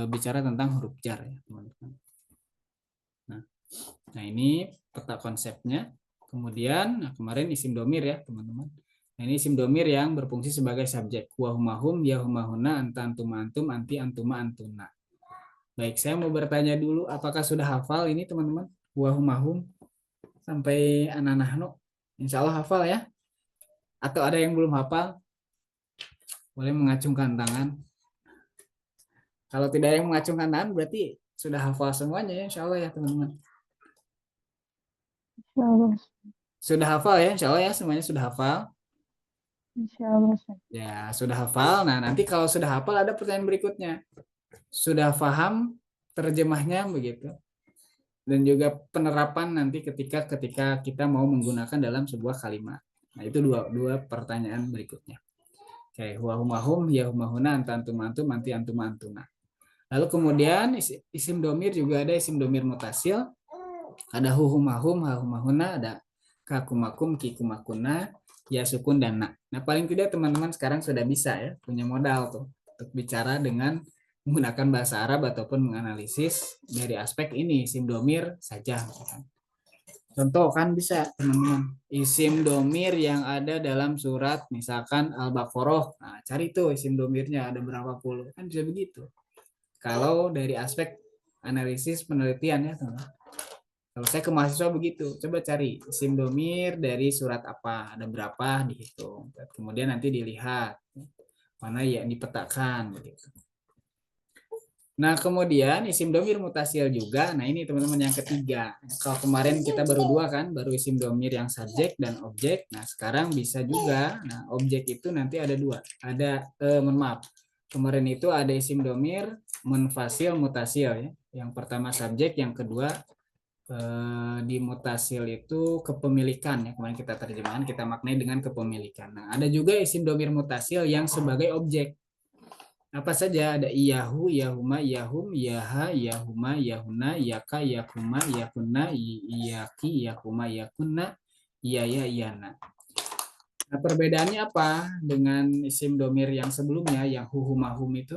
bicara tentang huruf jar ya, teman-teman. Nah, ini peta konsepnya. Kemudian kemarin isim domir ya, teman-teman. Nah, ini isim domir yang berfungsi sebagai subjek. Wa humahum, ya humahuna, anta antum antum, anti antuma antuna. Baik, saya mau bertanya dulu, apakah sudah hafal ini, teman-teman? Wa humahum sampai ananahno. Insya Allah hafal ya. Atau ada yang belum hafal? Boleh mengacungkan tangan. Kalau tidak ada yang mengacungkan tangan, berarti sudah hafal semuanya ya, insya Allah ya, teman-teman. Sudah hafal ya, insya Allah ya, semuanya sudah hafal. Insya Allah. Ya, sudah hafal. Nah, nanti kalau sudah hafal ada pertanyaan berikutnya. Sudah paham terjemahnya begitu. Dan juga penerapan nanti ketika kita mau menggunakan dalam sebuah kalimat. Nah, itu dua pertanyaan berikutnya. Oke, huwa humahum, ya humahuna, anta antum antum, anti antuma antuna. Lalu kemudian isim domir juga ada isim domir mutasil. Ada huhumahum, hahumahuna, ada kakumakum, kikumakuna, ya sukun dan na. Nah paling tidak teman-teman sekarang sudah bisa ya, punya modal tuh untuk bicara dengan menggunakan bahasa Arab ataupun menganalisis dari aspek ini isim domir saja. Contoh kan bisa teman-teman, isim domir yang ada dalam surat misalkan Al-Baqarah. Nah cari tuh isim domirnya ada berapa puluh, kan bisa begitu. Kalau dari aspek analisis penelitian ya teman-teman. Kalau saya ke mahasiswa begitu, coba cari isim domir dari surat apa, ada berapa dihitung. Kemudian nanti dilihat mana yang dipetakan begitu. Nah, kemudian isim domir mutasil juga. Nah, ini teman-teman yang ketiga. Kalau kemarin kita baru dua kan, baru isim domir yang subjek dan objek. Nah, sekarang bisa juga. Nah, objek itu nanti ada dua. Ada, mohon maaf. Kemarin itu ada isim domir munfasil mutasil ya. Yang pertama subjek, yang kedua di mutasil itu kepemilikan ya. Kemarin kita terjemahan, kita maknai dengan kepemilikan. Nah, ada juga isim domir mutasil yang sebagai objek. Apa saja? Ada iyahu, iyahuma, iyahum, iyaha, iyahuma, iyahuna, iyaka, iyakuma, iyakuna, iyaki, iyakuma, iyakunna, iyaya, iyana. Nah, perbedaannya apa dengan isim domir yang sebelumnya, yang huhumahum itu?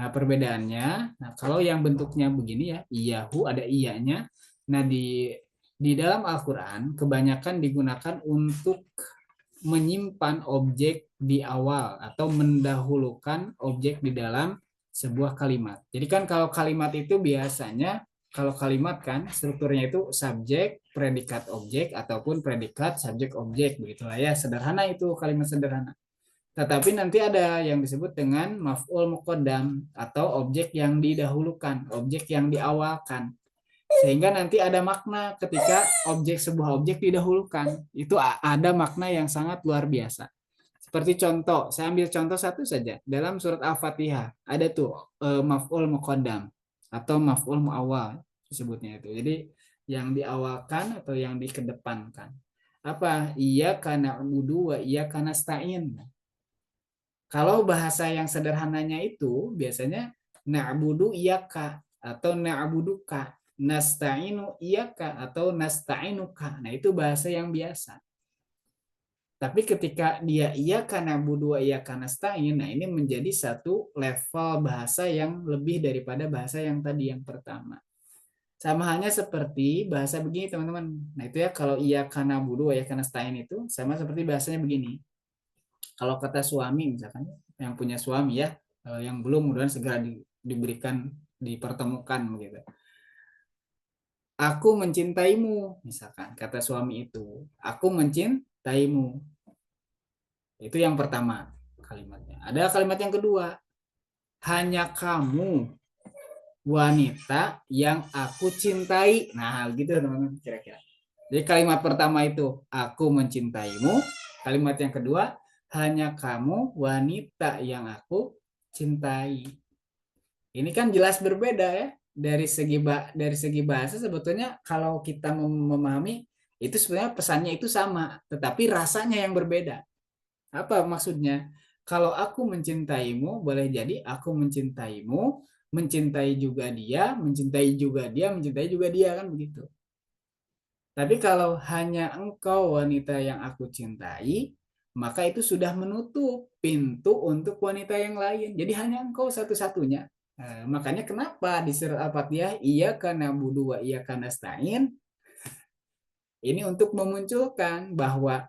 Nah, perbedaannya, nah kalau yang bentuknya begini ya, iyahu ada iyanya. Nah, di dalam Al-Qur'an kebanyakan digunakan untuk menyimpan objek di awal atau mendahulukan objek di dalam sebuah kalimat. Jadi kan kalau kalimat itu biasanya kalau kalimat kan strukturnya itu subjek, predikat objek ataupun predikat subjek objek begitulah ya. Sederhana itu kalimat sederhana. Tetapi nanti ada yang disebut dengan maf'ul muqaddam atau objek yang didahulukan, objek yang diawalkan. Sehingga nanti ada makna ketika sebuah objek didahulukan. Itu ada makna yang sangat luar biasa. Seperti contoh, saya ambil contoh satu saja. Dalam surat Al-Fatihah ada tuh maf'ul muqaddam atau maf'ul muawwal disebutnya itu. Jadi yang diawalkan atau yang dikedepankan. Apa? Iyyaka na'budu wa iyyaka nasta'in. Kalau bahasa yang sederhananya itu biasanya na'budu iyyaka atau na'buduka, nasta'inu iyyaka atau nasta'inuka. Nah, itu bahasa yang biasa. Tapi ketika dia iyyaka na'budu wa iyyaka nasta'in, nah ini menjadi satu level bahasa yang lebih daripada bahasa yang tadi yang pertama. Sama halnya seperti bahasa begini, teman-teman. Nah, itu ya kalau iyyaka na'budu wa iyyaka nasta'in itu sama seperti bahasanya begini. Kalau kata suami misalkan yang punya suami ya, yang belum mudah segera diberikan dipertemukan begitu. Aku mencintaimu misalkan kata suami itu. Aku mencintaimu. Itu yang pertama kalimatnya. Ada kalimat yang kedua. Hanya kamu wanita yang aku cintai. Nah, gitu teman-teman kira-kira. Jadi kalimat pertama itu aku mencintaimu. Kalimat yang kedua hanya kamu wanita yang aku cintai. Ini kan jelas berbeda ya. Dari segi bahasa sebetulnya kalau kita memahami itu sebenarnya pesannya itu sama, tetapi rasanya yang berbeda. Apa maksudnya? Kalau aku mencintaimu, boleh jadi aku mencintaimu, mencintai juga dia, mencintai juga dia, mencintai juga dia kan begitu. Tapi kalau hanya engkau wanita yang aku cintai, maka itu sudah menutup pintu untuk wanita yang lain. Jadi hanya engkau satu-satunya. Makanya kenapa di surat Al-Fatihah iyyaka na'budu wa iyyaka nasta'in, ini untuk memunculkan bahwa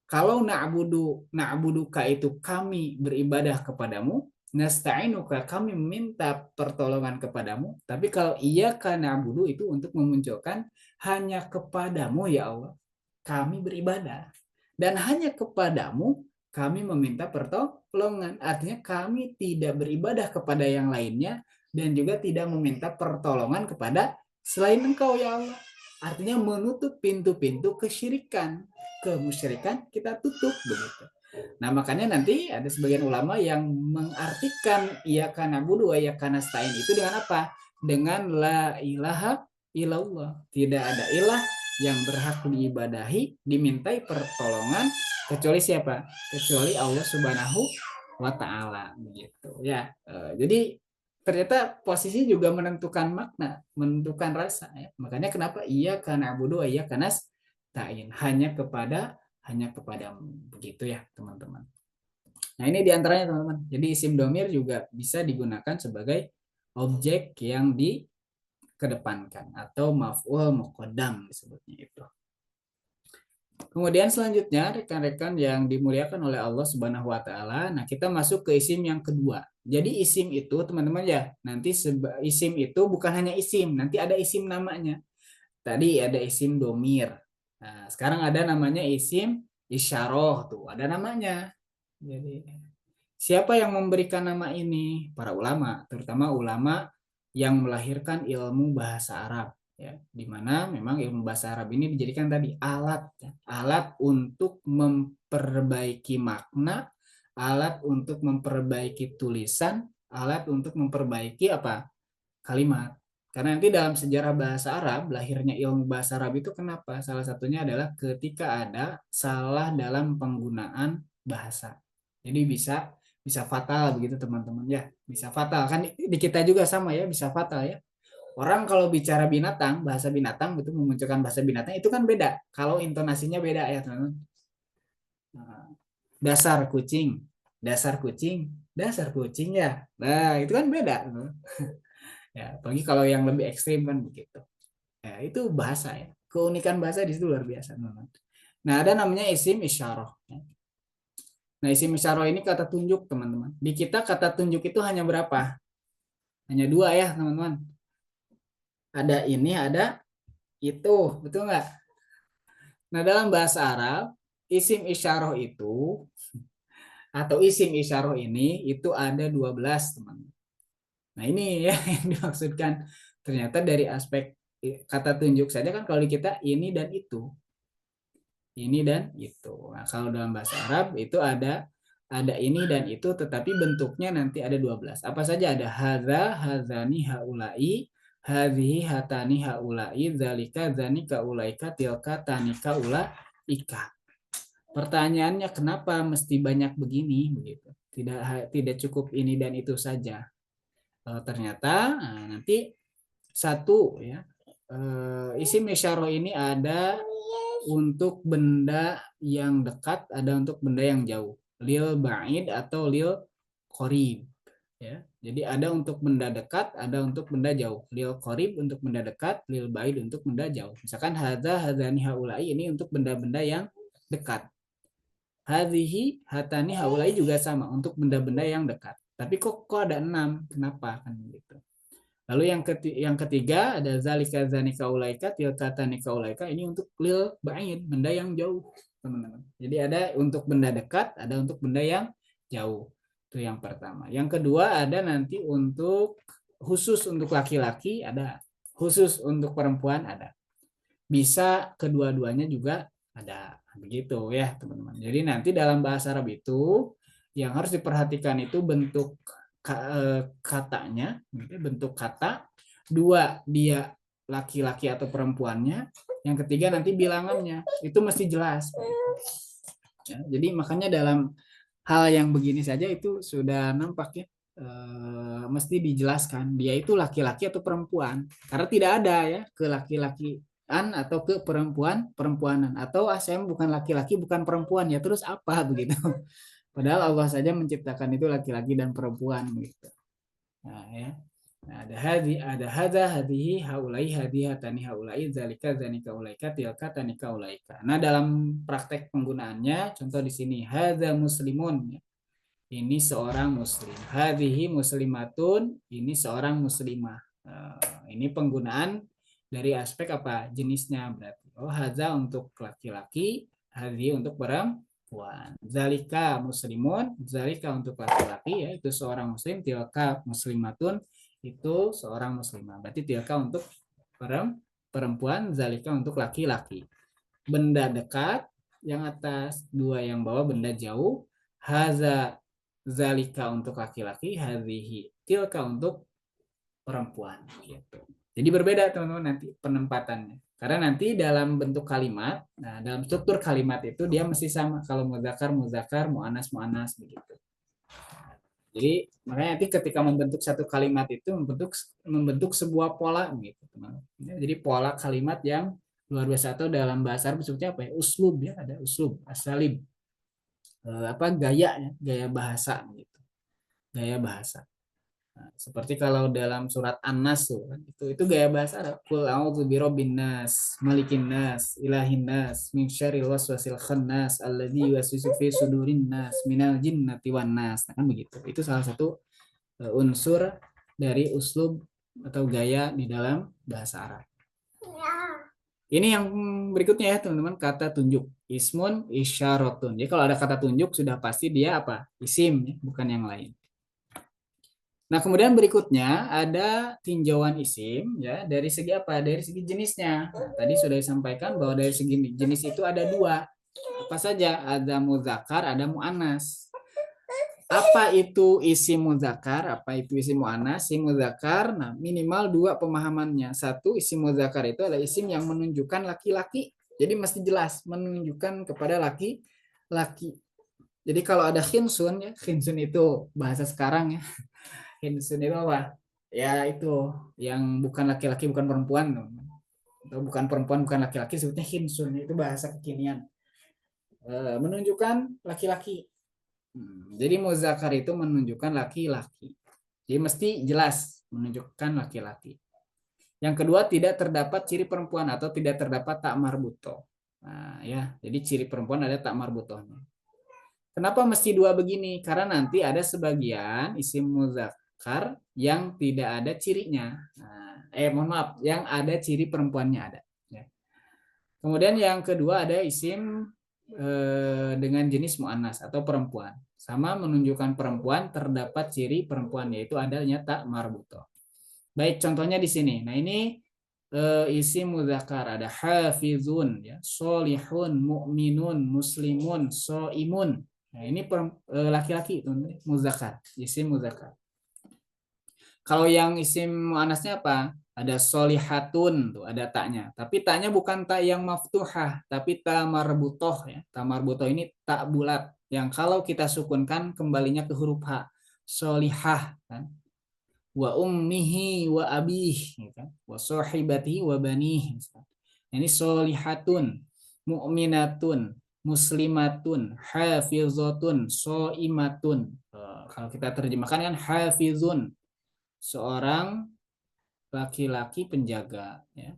kalau na'buduka itu kami beribadah kepadamu, nasta'inuka kami meminta pertolongan kepadamu, tapi kalau iyyaka na'budu itu untuk memunculkan hanya kepadamu ya Allah kami beribadah dan hanya kepadamu kami meminta pertolongan. Artinya kami tidak beribadah kepada yang lainnya dan juga tidak meminta pertolongan kepada selain engkau ya Allah. Artinya menutup pintu-pintu kesyirikan, kemusyrikan kita tutup begitu. Nah, makanya nanti ada sebagian ulama yang mengartikan iyyaka na'budu wa iyyaka nasta'in itu dengan apa? Dengan la ilaha illallah. Tidak ada ilah yang berhak diibadahi, dimintai pertolongan kecuali siapa? Kecuali Allah Subhanahu wa taala begitu ya. Jadi ternyata posisi juga menentukan makna, menentukan rasa ya. Makanya kenapa iyyaka na'budu wa iyyaka nasta'in, hanya kepadamu begitu ya teman-teman. Nah, ini diantaranya teman-teman. Jadi isim domir juga bisa digunakan sebagai objek yang dikedepankan atau maf'ul muqaddam disebutnya itu. Kemudian selanjutnya rekan-rekan yang dimuliakan oleh Allah Subhanahu wa taala, nah kita masuk ke isim yang kedua. Jadi isim itu teman-teman ya, nanti isim itu bukan hanya isim, nanti ada isim namanya. Tadi ada isim domir. Nah, sekarang ada namanya isim isyarah tuh, ada namanya. Jadi Siapa yang memberikan nama ini? Para ulama, terutama ulama yang melahirkan ilmu bahasa Arab, ya, di mana memang ilmu bahasa Arab ini dijadikan tadi alat, ya, alat untuk memperbaiki makna, alat untuk memperbaiki tulisan, alat untuk memperbaiki apa? Kalimat. Karena nanti dalam sejarah bahasa Arab, lahirnya ilmu bahasa Arab itu kenapa? Salah satunya adalah ketika ada salah dalam penggunaan bahasa. Jadi bisa fatal begitu teman-teman ya, bisa fatal kan di kita juga sama ya, bisa fatal ya. Orang kalau bicara binatang, bahasa binatang itu memunculkan bahasa binatang itu kan beda. Kalau intonasinya beda ya teman-teman. Nah, dasar kucing, dasar kucing, dasar kucing ya. Nah itu kan beda. Ya, apalagi kalau yang lebih ekstrim kan begitu. Ya, itu bahasa ya. Keunikan bahasa di situ luar biasa, teman-teman. Nah, ada namanya isim isyarah. Nah, isim isyarah ini kata tunjuk, teman-teman. Di kita kata tunjuk itu hanya berapa? Hanya dua ya, teman-teman. Ada ini, ada itu. Betul nggak? Nah, dalam bahasa Arab, isim isyarah itu, atau isim isyarah ini, itu ada 12, teman-teman. Nah, ini ya yang dimaksudkan. Ternyata dari aspek kata tunjuk saja kan kalau di kita ini dan itu. Ini dan itu. Nah, kalau dalam bahasa Arab itu ada ini dan itu tetapi bentuknya nanti ada 12. Apa saja ada hadza, hadzani, haulai, hadhihi, hatani, haulai, zalika, zanika, ulaika, tilka, tanika, ulaika. Pertanyaannya kenapa mesti banyak begini begitu? Tidak cukup ini dan itu saja. Ternyata nanti satu ya isim isyarah ini ada untuk benda yang dekat, ada untuk benda yang jauh. Lil ba'id atau lil qorib. Ya. Jadi ada untuk benda dekat, ada untuk benda jauh. Lil qorib untuk benda dekat, lil ba'id untuk benda jauh. Misalkan hadza, hadzani, haulai ini untuk benda-benda yang dekat. Hadhihi, hatani, haulai juga sama untuk benda-benda yang dekat. Tapi kok ada 6? Kenapa kan gitu? Lalu yang ketiga ada zalika, zanika, ulaika, tilka, tanika, ulaika. Ini untuk lil ba'id, benda yang jauh, teman-teman. Jadi ada untuk benda dekat, ada untuk benda yang jauh. Itu yang pertama. Yang kedua ada nanti untuk khusus untuk laki-laki ada, khusus untuk perempuan ada. Bisa kedua-duanya juga ada. Begitu ya, teman-teman. Jadi nanti dalam bahasa Arab itu yang harus diperhatikan itu bentuk katanya, bentuk kata, dua dia laki-laki atau perempuannya, yang ketiga nanti bilangannya itu mesti jelas. Ya, jadi makanya dalam hal yang begini saja itu sudah nampak ya, mesti dijelaskan dia itu laki-laki atau perempuan, karena tidak ada ya ke laki-lakian atau ke perempuanan atau saya bukan laki-laki bukan perempuan ya terus apa begitu. Padahal Allah saja menciptakan itu laki-laki dan perempuan gitu. Nah, ya. Nah, ada hadza, hadhihi, haulai, hadihi, hatani, haulai, zalika, zanika, ulaika, tilka, tanika, ulaika. Nah, dalam praktek penggunaannya contoh di sini hadza muslimun. Ini seorang muslim. Hadhihi muslimatun, ini seorang muslimah. Ini penggunaan dari aspek apa? Jenisnya berarti. Oh, hadza untuk laki-laki, hadhihi untuk perempuan. Zalika muslimun, zalika untuk laki-laki ya itu seorang muslim, tilka muslimatun itu seorang muslimah. Berarti tilka untuk perempuan, zalika untuk laki-laki. Benda dekat yang atas, dua yang bawah benda jauh. Haza zalika untuk laki-laki, hadhihi tilka untuk perempuan gitu. Jadi berbeda teman-teman nanti penempatannya. Karena nanti dalam bentuk kalimat, nah dalam struktur kalimat itu dia mesti sama kalau muzakkar, muannas begitu. Jadi makanya nanti ketika membentuk satu kalimat itu membentuk sebuah pola gitu, teman-teman. Jadi pola kalimat yang luar biasa atau dalam bahasa Arab disebutnya apa ya? Uslub ya, ada uslub, asalib. Gaya bahasa gitu. Gaya bahasa. Nah, seperti kalau dalam surat An-Nas tuh, itu gaya bahasa Arab. Qul a'udzu birabbin nas, malikin nas, ilahin nas, min syarril waswasil khannas, alladzi yuwaswisu fi sudurin nas, minal jinnati wan nas. Nah, kan begitu. Itu salah satu unsur dari uslub atau gaya di dalam bahasa Arab. Ini yang berikutnya ya teman-teman, kata tunjuk. Ismun isyaratun. Jadi kalau ada kata tunjuk sudah pasti dia apa? Isim, ya, bukan yang lain. Nah, kemudian berikutnya ada tinjauan isim ya dari segi apa? Dari segi jenisnya. Nah, tadi sudah disampaikan bahwa dari segi jenis itu ada dua. Apa saja? Ada muzakkar, ada muannas. Apa itu isim muzakkar? Apa itu isim muannas? Isim muzakkar, nah minimal dua pemahamannya. Satu, isim muzakkar itu adalah isim yang menunjukkan laki-laki. Jadi mesti jelas menunjukkan kepada laki-laki. Jadi kalau ada khinsun ya, khinsun itu bahasa sekarang ya. Khinsun itu apa? Ya itu yang bukan laki-laki, bukan perempuan. Atau bukan perempuan, bukan laki-laki, sebutnya khinsun. Itu bahasa kekinian. Menunjukkan laki-laki. Jadi muzakkar itu menunjukkan laki-laki. Jadi mesti jelas menunjukkan laki-laki. Yang kedua, tidak terdapat ciri perempuan atau tidak terdapat tak marbutoh. Nah, ya, jadi ciri perempuan ada tak marbutohnya. Kenapa mesti dua begini? Karena nanti ada sebagian isim muzakkar yang tidak ada cirinya. Nah, mohon maaf, yang ada ciri perempuannya ada. Ya. Kemudian yang kedua ada isim dengan jenis mu'annas atau perempuan. Sama menunjukkan perempuan terdapat ciri perempuan yaitu adanya tak marbutoh. Baik, contohnya di sini. Nah, ini isim muzakkar ada hafizun ya, solihun, mu'minun, muslimun, soimun. Nah, ini laki-laki muzakkar, isim muzakkar. Kalau yang isim muannasnya apa? Ada solihatun, tuh ada taknya. Tapi taknya bukan tak yang maftuhah, tapi ta marbutoh ya. Ta marbutoh ini tak bulat. Yang kalau kita sukunkan kembalinya ke huruf H. Solihah kan. Wa ummihi wa abih gitu. Wa sahibatihi wa banih. Ini solihatun, mu'minatun, muslimatun, hafizatun, soimatun. Kalau kita terjemahkan kan hafizun, seorang laki-laki penjaga ya.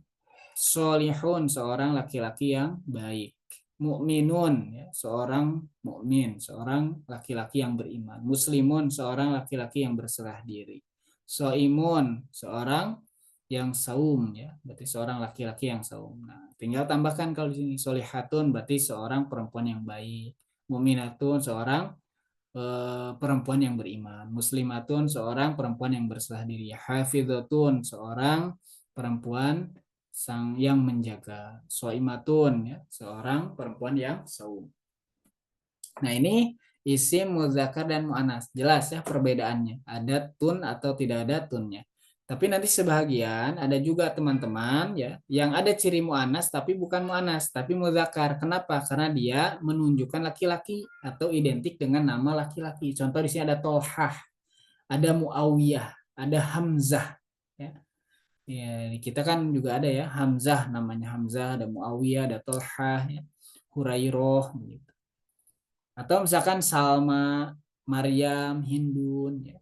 Solihun, seorang laki-laki yang baik. Mukminun ya, seorang mukmin, seorang laki-laki yang beriman. Muslimun, seorang laki-laki yang berserah diri. Soimun, seorang yang saum ya, berarti seorang laki-laki yang saum. Nah, tinggal tambahkan kalau di sini solihatun berarti seorang perempuan yang baik. Mukminatun, seorang perempuan yang beriman. Muslimatun, seorang perempuan yang berserah diri. Hafizatun, seorang perempuan yang menjaga. Soimatun, ya, seorang perempuan yang saum. Nah, ini isim muzakkar dan muannas. Jelas ya perbedaannya. Ada tun atau tidak ada tunnya. Tapi nanti sebahagian ada juga teman-teman ya yang ada ciri muannas tapi bukan muannas tapi muzakkar. Kenapa? Karena dia menunjukkan laki-laki atau identik dengan nama laki-laki. Contoh di sini ada Tolhah, ada Muawiyah, ada Hamzah. Ya. Ya, kita kan juga ada ya Hamzah, namanya Hamzah, ada Muawiyah, ada Tolhah, ya. Hurairoh gitu. Atau misalkan Salma, Maryam, Hindun, ya.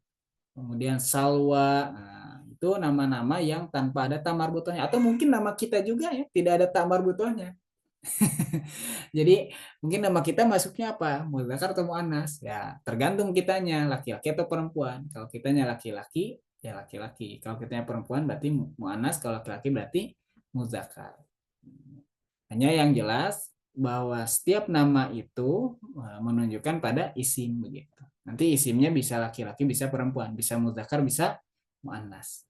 Kemudian Salwa. Nah, itu nama-nama yang tanpa ada ta marbutohnya. Atau mungkin nama kita juga ya, tidak ada ta marbutohnya. Jadi mungkin nama kita masuknya apa? Muzakkar atau muannas? Ya, tergantung kitanya, laki-laki atau perempuan. Kalau kitanya laki-laki, ya laki-laki. Kalau kitanya perempuan berarti muannas, kalau laki-laki berarti muzakkar. Hanya yang jelas bahwa setiap nama itu menunjukkan pada isim begitu. Nanti isimnya bisa laki-laki, bisa perempuan, bisa muzakkar, bisa muannas.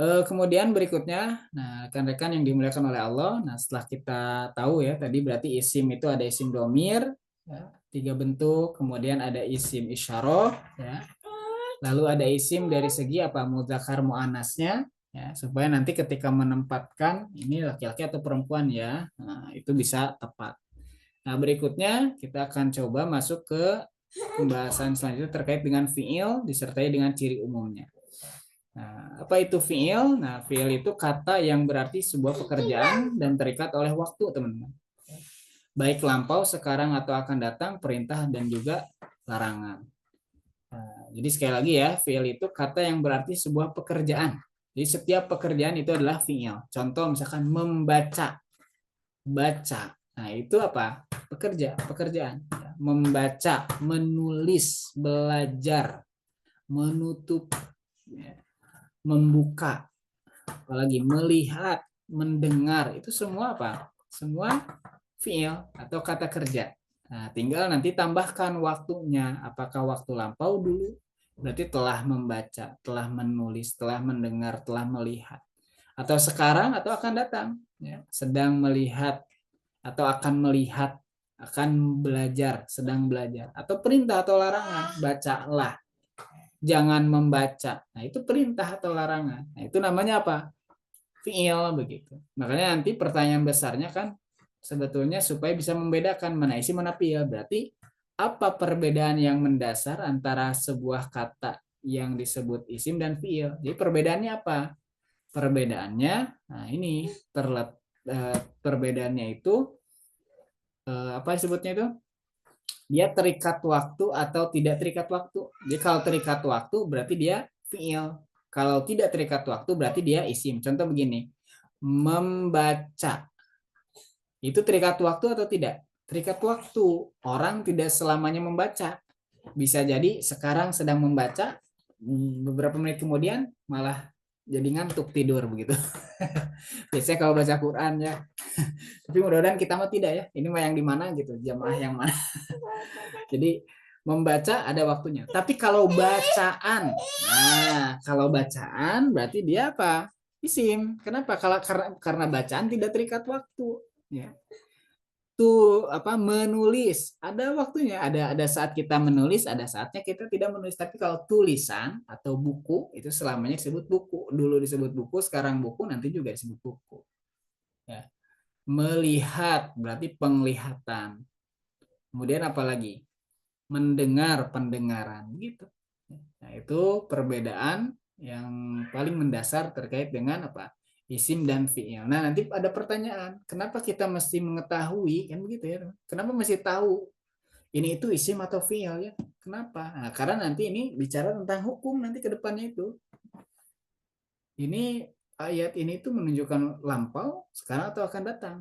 Kemudian berikutnya, nah rekan-rekan yang dimuliakan oleh Allah, nah setelah kita tahu ya tadi berarti isim itu ada isim domir, ya, 3 bentuk, kemudian ada isim isyarah, ya, lalu ada isim dari segi apa muzakkar muannasnya, ya, supaya nanti ketika menempatkan ini laki-laki atau perempuan ya, nah itu bisa tepat. Nah berikutnya kita akan coba masuk ke pembahasan selanjutnya terkait dengan fiil disertai dengan ciri umumnya. Nah, apa itu fiil? Nah, fiil itu kata yang berarti sebuah pekerjaan dan terikat oleh waktu, teman-teman. Baik lampau, sekarang atau akan datang, perintah dan juga larangan. Nah, jadi sekali lagi ya, fiil itu kata yang berarti sebuah pekerjaan. Jadi setiap pekerjaan itu adalah fiil. Contoh misalkan membaca, baca. Nah, itu apa? Pekerjaan. Membaca, menulis, belajar, menutup, membuka, apalagi melihat, mendengar, itu semua apa? Semua fiil atau kata kerja. Nah, tinggal nanti tambahkan waktunya. Apakah waktu lampau dulu? Berarti telah membaca, telah menulis, telah mendengar, telah melihat. Atau sekarang atau akan datang. Ya. Sedang melihat atau akan melihat, akan belajar, sedang belajar. Atau perintah atau larangan, bacalah. Jangan membaca. Nah, itu perintah atau larangan. Nah, itu namanya apa? Fiil begitu. Makanya nanti pertanyaan besarnya kan sebetulnya supaya bisa membedakan mana isim mana fiil. Berarti apa perbedaan yang mendasar antara sebuah kata yang disebut isim dan fiil? Jadi perbedaannya apa? Perbedaannya, nah ini perbedaannya itu apa disebutnya itu? Dia terikat waktu atau tidak terikat waktu. Jadi kalau terikat waktu berarti dia fiil. Kalau tidak terikat waktu berarti dia isim. Contoh begini, membaca. Itu terikat waktu atau tidak? Terikat waktu. Orang tidak selamanya membaca. Bisa jadi sekarang sedang membaca, beberapa menit kemudian malah jadi ngantuk tidur begitu. Biasanya kalau baca Quran ya. Tapi mudah-mudahan kita mah tidak ya. Ini mah yang di mana gitu, jamaah yang mana. Jadi membaca ada waktunya. Tapi kalau bacaan, nah kalau bacaan berarti dia apa? Isim. Kenapa? Karena bacaan tidak terikat waktu. Ya. Tuh apa menulis ada waktunya, ada saat kita menulis, ada saatnya kita tidak menulis. Tapi kalau tulisan atau buku itu selamanya disebut buku. Dulu disebut buku, sekarang buku, nanti juga disebut buku. Ya. Melihat berarti penglihatan. Kemudian apa lagi? Mendengar, pendengaran gitu. Nah, itu perbedaan yang paling mendasar terkait dengan apa? Isim dan fiil. Nah, nanti ada pertanyaan, kenapa kita mesti mengetahui kan begitu ya? Kenapa mesti tahu ini itu isim atau fiil ya? Kenapa? Nah, karena nanti ini bicara tentang hukum nanti ke depannya itu. Ini ayat ini tuh menunjukkan lampau, sekarang atau akan datang.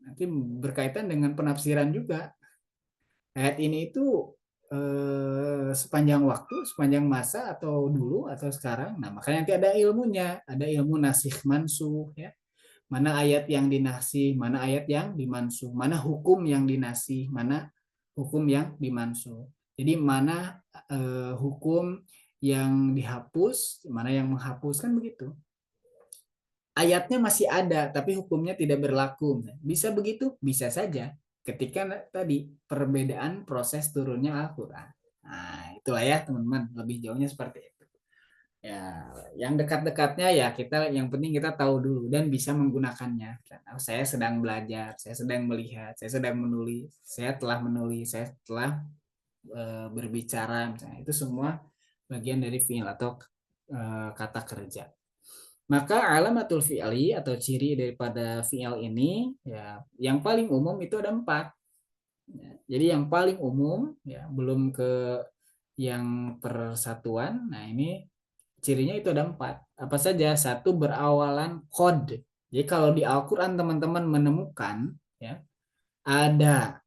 Nanti berkaitan dengan penafsiran juga. Ayat ini itu sepanjang waktu, sepanjang masa atau dulu atau sekarang. Nah, makanya nanti ada ilmunya, ada ilmu nasikh mansuh ya. Mana ayat yang dinasih, mana ayat yang dimansuh, mana hukum yang dinasih, mana hukum yang dimansuh. Jadi mana hukum yang dihapus, mana yang menghapus kan begitu. Ayatnya masih ada tapi hukumnya tidak berlaku. Bisa begitu? Bisa saja. Ketika tadi perbedaan proses turunnya Al-Quran. Nah, itulah ya teman-teman, lebih jauhnya seperti itu. Ya, yang dekat-dekatnya ya kita yang penting kita tahu dulu dan bisa menggunakannya. Saya sedang belajar, saya sedang melihat, saya sedang menulis, saya telah menulis, saya telah berbicara, misalnya itu semua bagian dari fiil atau kata kerja. Maka alamatul fi'li atau ciri daripada fi'il ini ya yang paling umum itu ada 4. Ya, jadi yang paling umum ya belum ke yang persatuan. Nah, ini cirinya itu ada 4. Apa saja? Satu, berawalan kod. Jadi kalau di Al-Qur'an teman-teman menemukan ya ada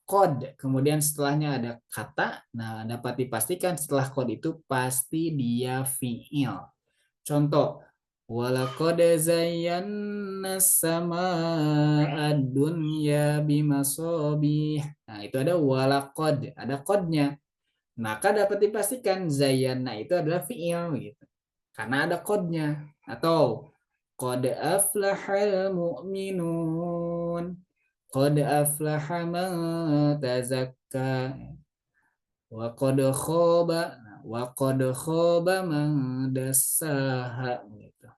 kod, kemudian setelahnya ada kata. Nah, dapat dipastikan setelah kod itu pasti dia fi'il. Contoh, walaqad zayyana as-samaa'a ad-dunya bimasabih. Nah, itu ada walaqad, ada kodnya. Maka dapat dipastikan zayyana itu adalah fi'il gitu. Karena ada kodnya. Atau qad aflahal mu'minun. Qad aflaha man tazakka. Wa qad khaba man dassaha gitu.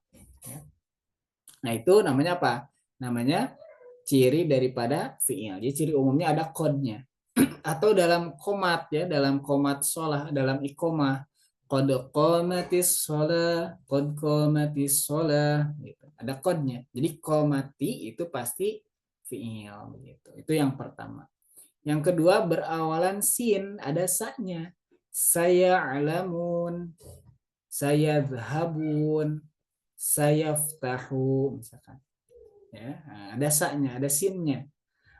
Nah, itu namanya apa? Namanya ciri daripada fi'il. Jadi ciri umumnya ada kodnya. Atau dalam komat ya, dalam komat sholah, dalam iqomah. Qad qamatis sholah, qad qamatis sholah gitu. Ada kodnya. Jadi qomati itu pasti fi'il gitu. Itu yang pertama. Yang kedua berawalan sin, ada sa-nya. Saya alamun, saya zahabun, saya ftahu misalkan. Ya, ada sa-nya, ada sin-nya.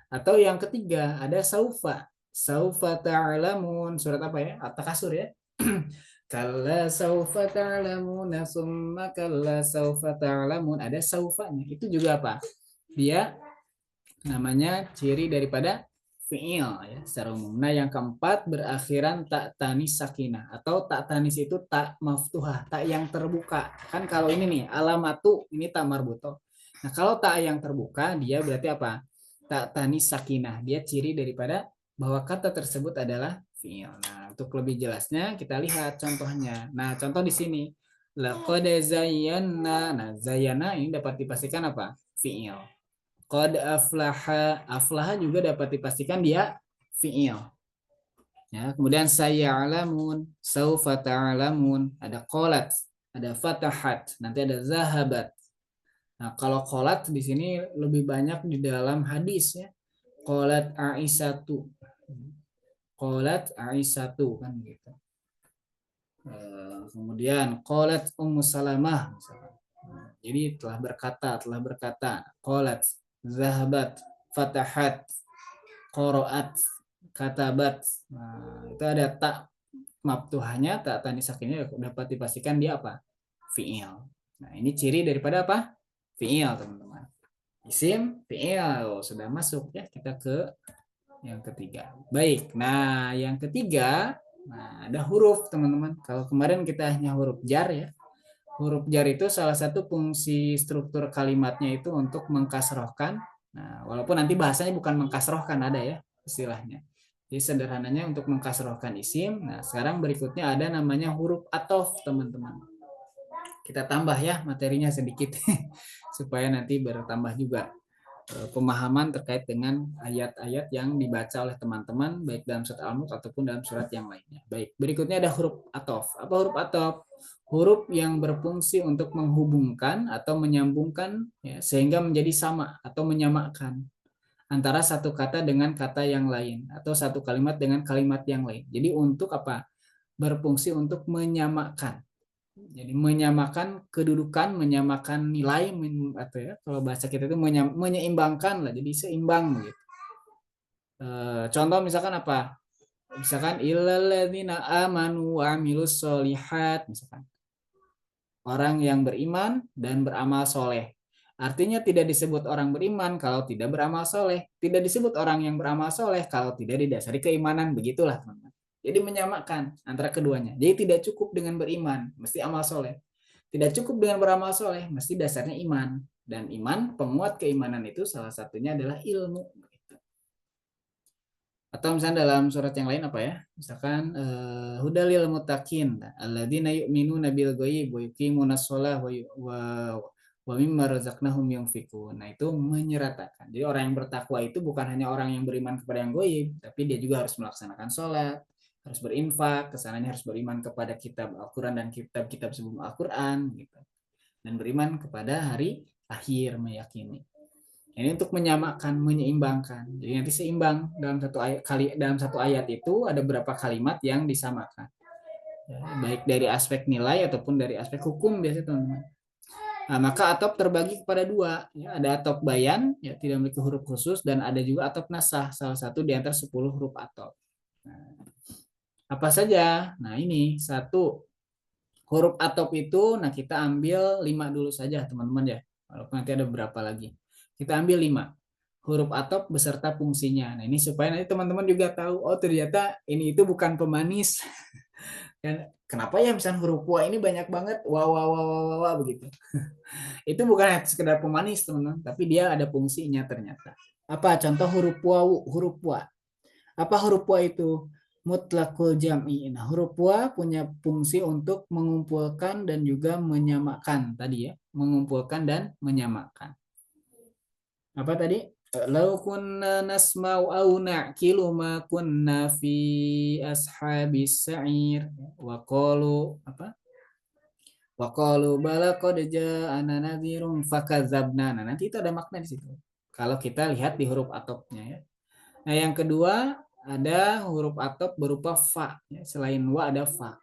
Atau yang ketiga ada saufa. Saufa ta'alamun, surat apa ya? At-Takasur ya. Kalla saufa ta'lamuna summa kalla saufa ta'lamun. Ada saufanya. Itu juga apa? Dia namanya ciri daripada fi'il ya secara umum. Nah, yang keempat berakhiran tak tanis sakinah atau tak tanis itu tak maftuhah, tak yang terbuka. Kan kalau ini nih alamatu ini tak marbuto. Nah, kalau tak yang terbuka dia berarti apa? Tak tanis sakinah. Dia ciri daripada bahwa kata tersebut adalah fi'il. Nah, untuk lebih jelasnya kita lihat contohnya. Nah, contoh di sini. Laqad zayyana. Nah, zayyana ini dapat dipastikan apa? Fi'il. Qad aflaha. Aflaha juga dapat dipastikan dia fi'il. Ya, kemudian saya'lamun, saufa ta'lamun, ada qalat, ada fatahat, nanti ada zahabat. Nah, kalau qalat di sini lebih banyak di dalam hadis ya. Qalat Aisyatu. Qalat Aisyatu kan gitu. Kemudian qalat Ummu Salamah misalkan. Jadi telah berkata, qalat, zahabat, fatahat, qaraat, katabat. Nah, itu ada tak maftuhanya, tak tanis sakinnya dapat dipastikan dia apa? Fi'il. Nah, ini ciri daripada apa? Fi'il, teman-teman. Isim, fi'il. Oh, sudah masuk ya. Kita ke yang ketiga. Baik. Nah, yang ketiga, nah ada huruf, teman-teman. Kalau kemarin kita hanya huruf jar ya. Huruf jar itu salah satu fungsi struktur kalimatnya itu untuk mengkasrohkan. Nah, walaupun nanti bahasanya bukan mengkasrohkan ada ya istilahnya. Jadi sederhananya untuk mengkasrohkan isim. Nah, sekarang berikutnya ada namanya huruf atof, teman-teman. Kita tambah ya materinya sedikit supaya nanti bertambah juga pemahaman terkait dengan ayat-ayat yang dibaca oleh teman-teman baik dalam surat Al-Mulk ataupun dalam surat yang lainnya. Baik, berikutnya ada huruf atof. Apa huruf atof? Huruf yang berfungsi untuk menghubungkan atau menyambungkan ya, sehingga menjadi sama atau menyamakan antara satu kata dengan kata yang lain atau satu kalimat dengan kalimat yang lain. Jadi untuk apa? Berfungsi untuk menyamakan. Jadi menyamakan kedudukan, menyamakan nilai, atau ya kalau bahasa kita itu menyeimbangkan lah, jadi seimbang gitu. Contoh misalkan apa? Misalkan illalladzina amanu wa amilus solihat, misalkan orang yang beriman dan beramal soleh. Artinya tidak disebut orang beriman kalau tidak beramal soleh. Tidak disebut orang yang beramal soleh kalau tidak didasari keimanan. Begitulah teman-teman. Jadi menyamakan antara keduanya. Jadi tidak cukup dengan beriman, mesti amal soleh. Tidak cukup dengan beramal soleh, mesti dasarnya iman. Dan iman, penguat keimanan itu salah satunya adalah ilmu. Atau misalnya dalam surat yang lain apa ya? Misalkan hudalil muttaqin alladzina yu'minuna bil ghaib wa yuqimunas shalah wa mimma razaqnahum yunfiqun. Nah, itu menyeratakan. Jadi orang yang bertakwa itu bukan hanya orang yang beriman kepada yang gaib, tapi dia juga harus melaksanakan sholat, harus berinfak, kesananya harus beriman kepada kitab Al-Qur'an dan kitab-kitab sebelum Al-Qur'an gitu. Dan beriman kepada hari akhir, meyakini. Ini untuk menyamakan, menyeimbangkan. Jadi nanti seimbang dalam satu ayat itu ada berapa kalimat yang disamakan. Ya, baik dari aspek nilai ataupun dari aspek hukum biasanya teman-teman. Nah, maka atop terbagi kepada dua. Ya, ada atop bayan, ya tidak memiliki huruf khusus, dan ada juga atop nasah, salah satu di antara 10 huruf atop. Nah, apa saja? Nah, ini satu huruf atop itu, nah kita ambil 5 dulu saja teman-teman ya. Walaupun nanti ada berapa lagi. Kita ambil 5 huruf atop beserta fungsinya. Nah, ini supaya nanti teman-teman juga tahu, oh ternyata ini itu bukan pemanis. Dan kenapa ya misalnya huruf wa ini banyak banget, wa begitu. Itu bukan sekedar pemanis, teman-teman, tapi dia ada fungsinya ternyata. Apa contoh huruf wawu, huruf wa? Apa huruf wa itu? Mutlaqul jam'i. Nah, huruf wa punya fungsi untuk mengumpulkan dan juga menyamakan tadi ya, mengumpulkan dan menyamakan. Apa tadi? Lau kunna nasma'u au na'qilu ma kunna fi ashabis sa'ir. Wa qalu apa? Wa qalu bala qad ja'ana nadhirun fakadzabna. Nah, nanti itu ada makna di situ. Kalau kita lihat di huruf atopnya ya. Nah, yang kedua ada huruf atop berupa fa. Ya, selain wa ada fa.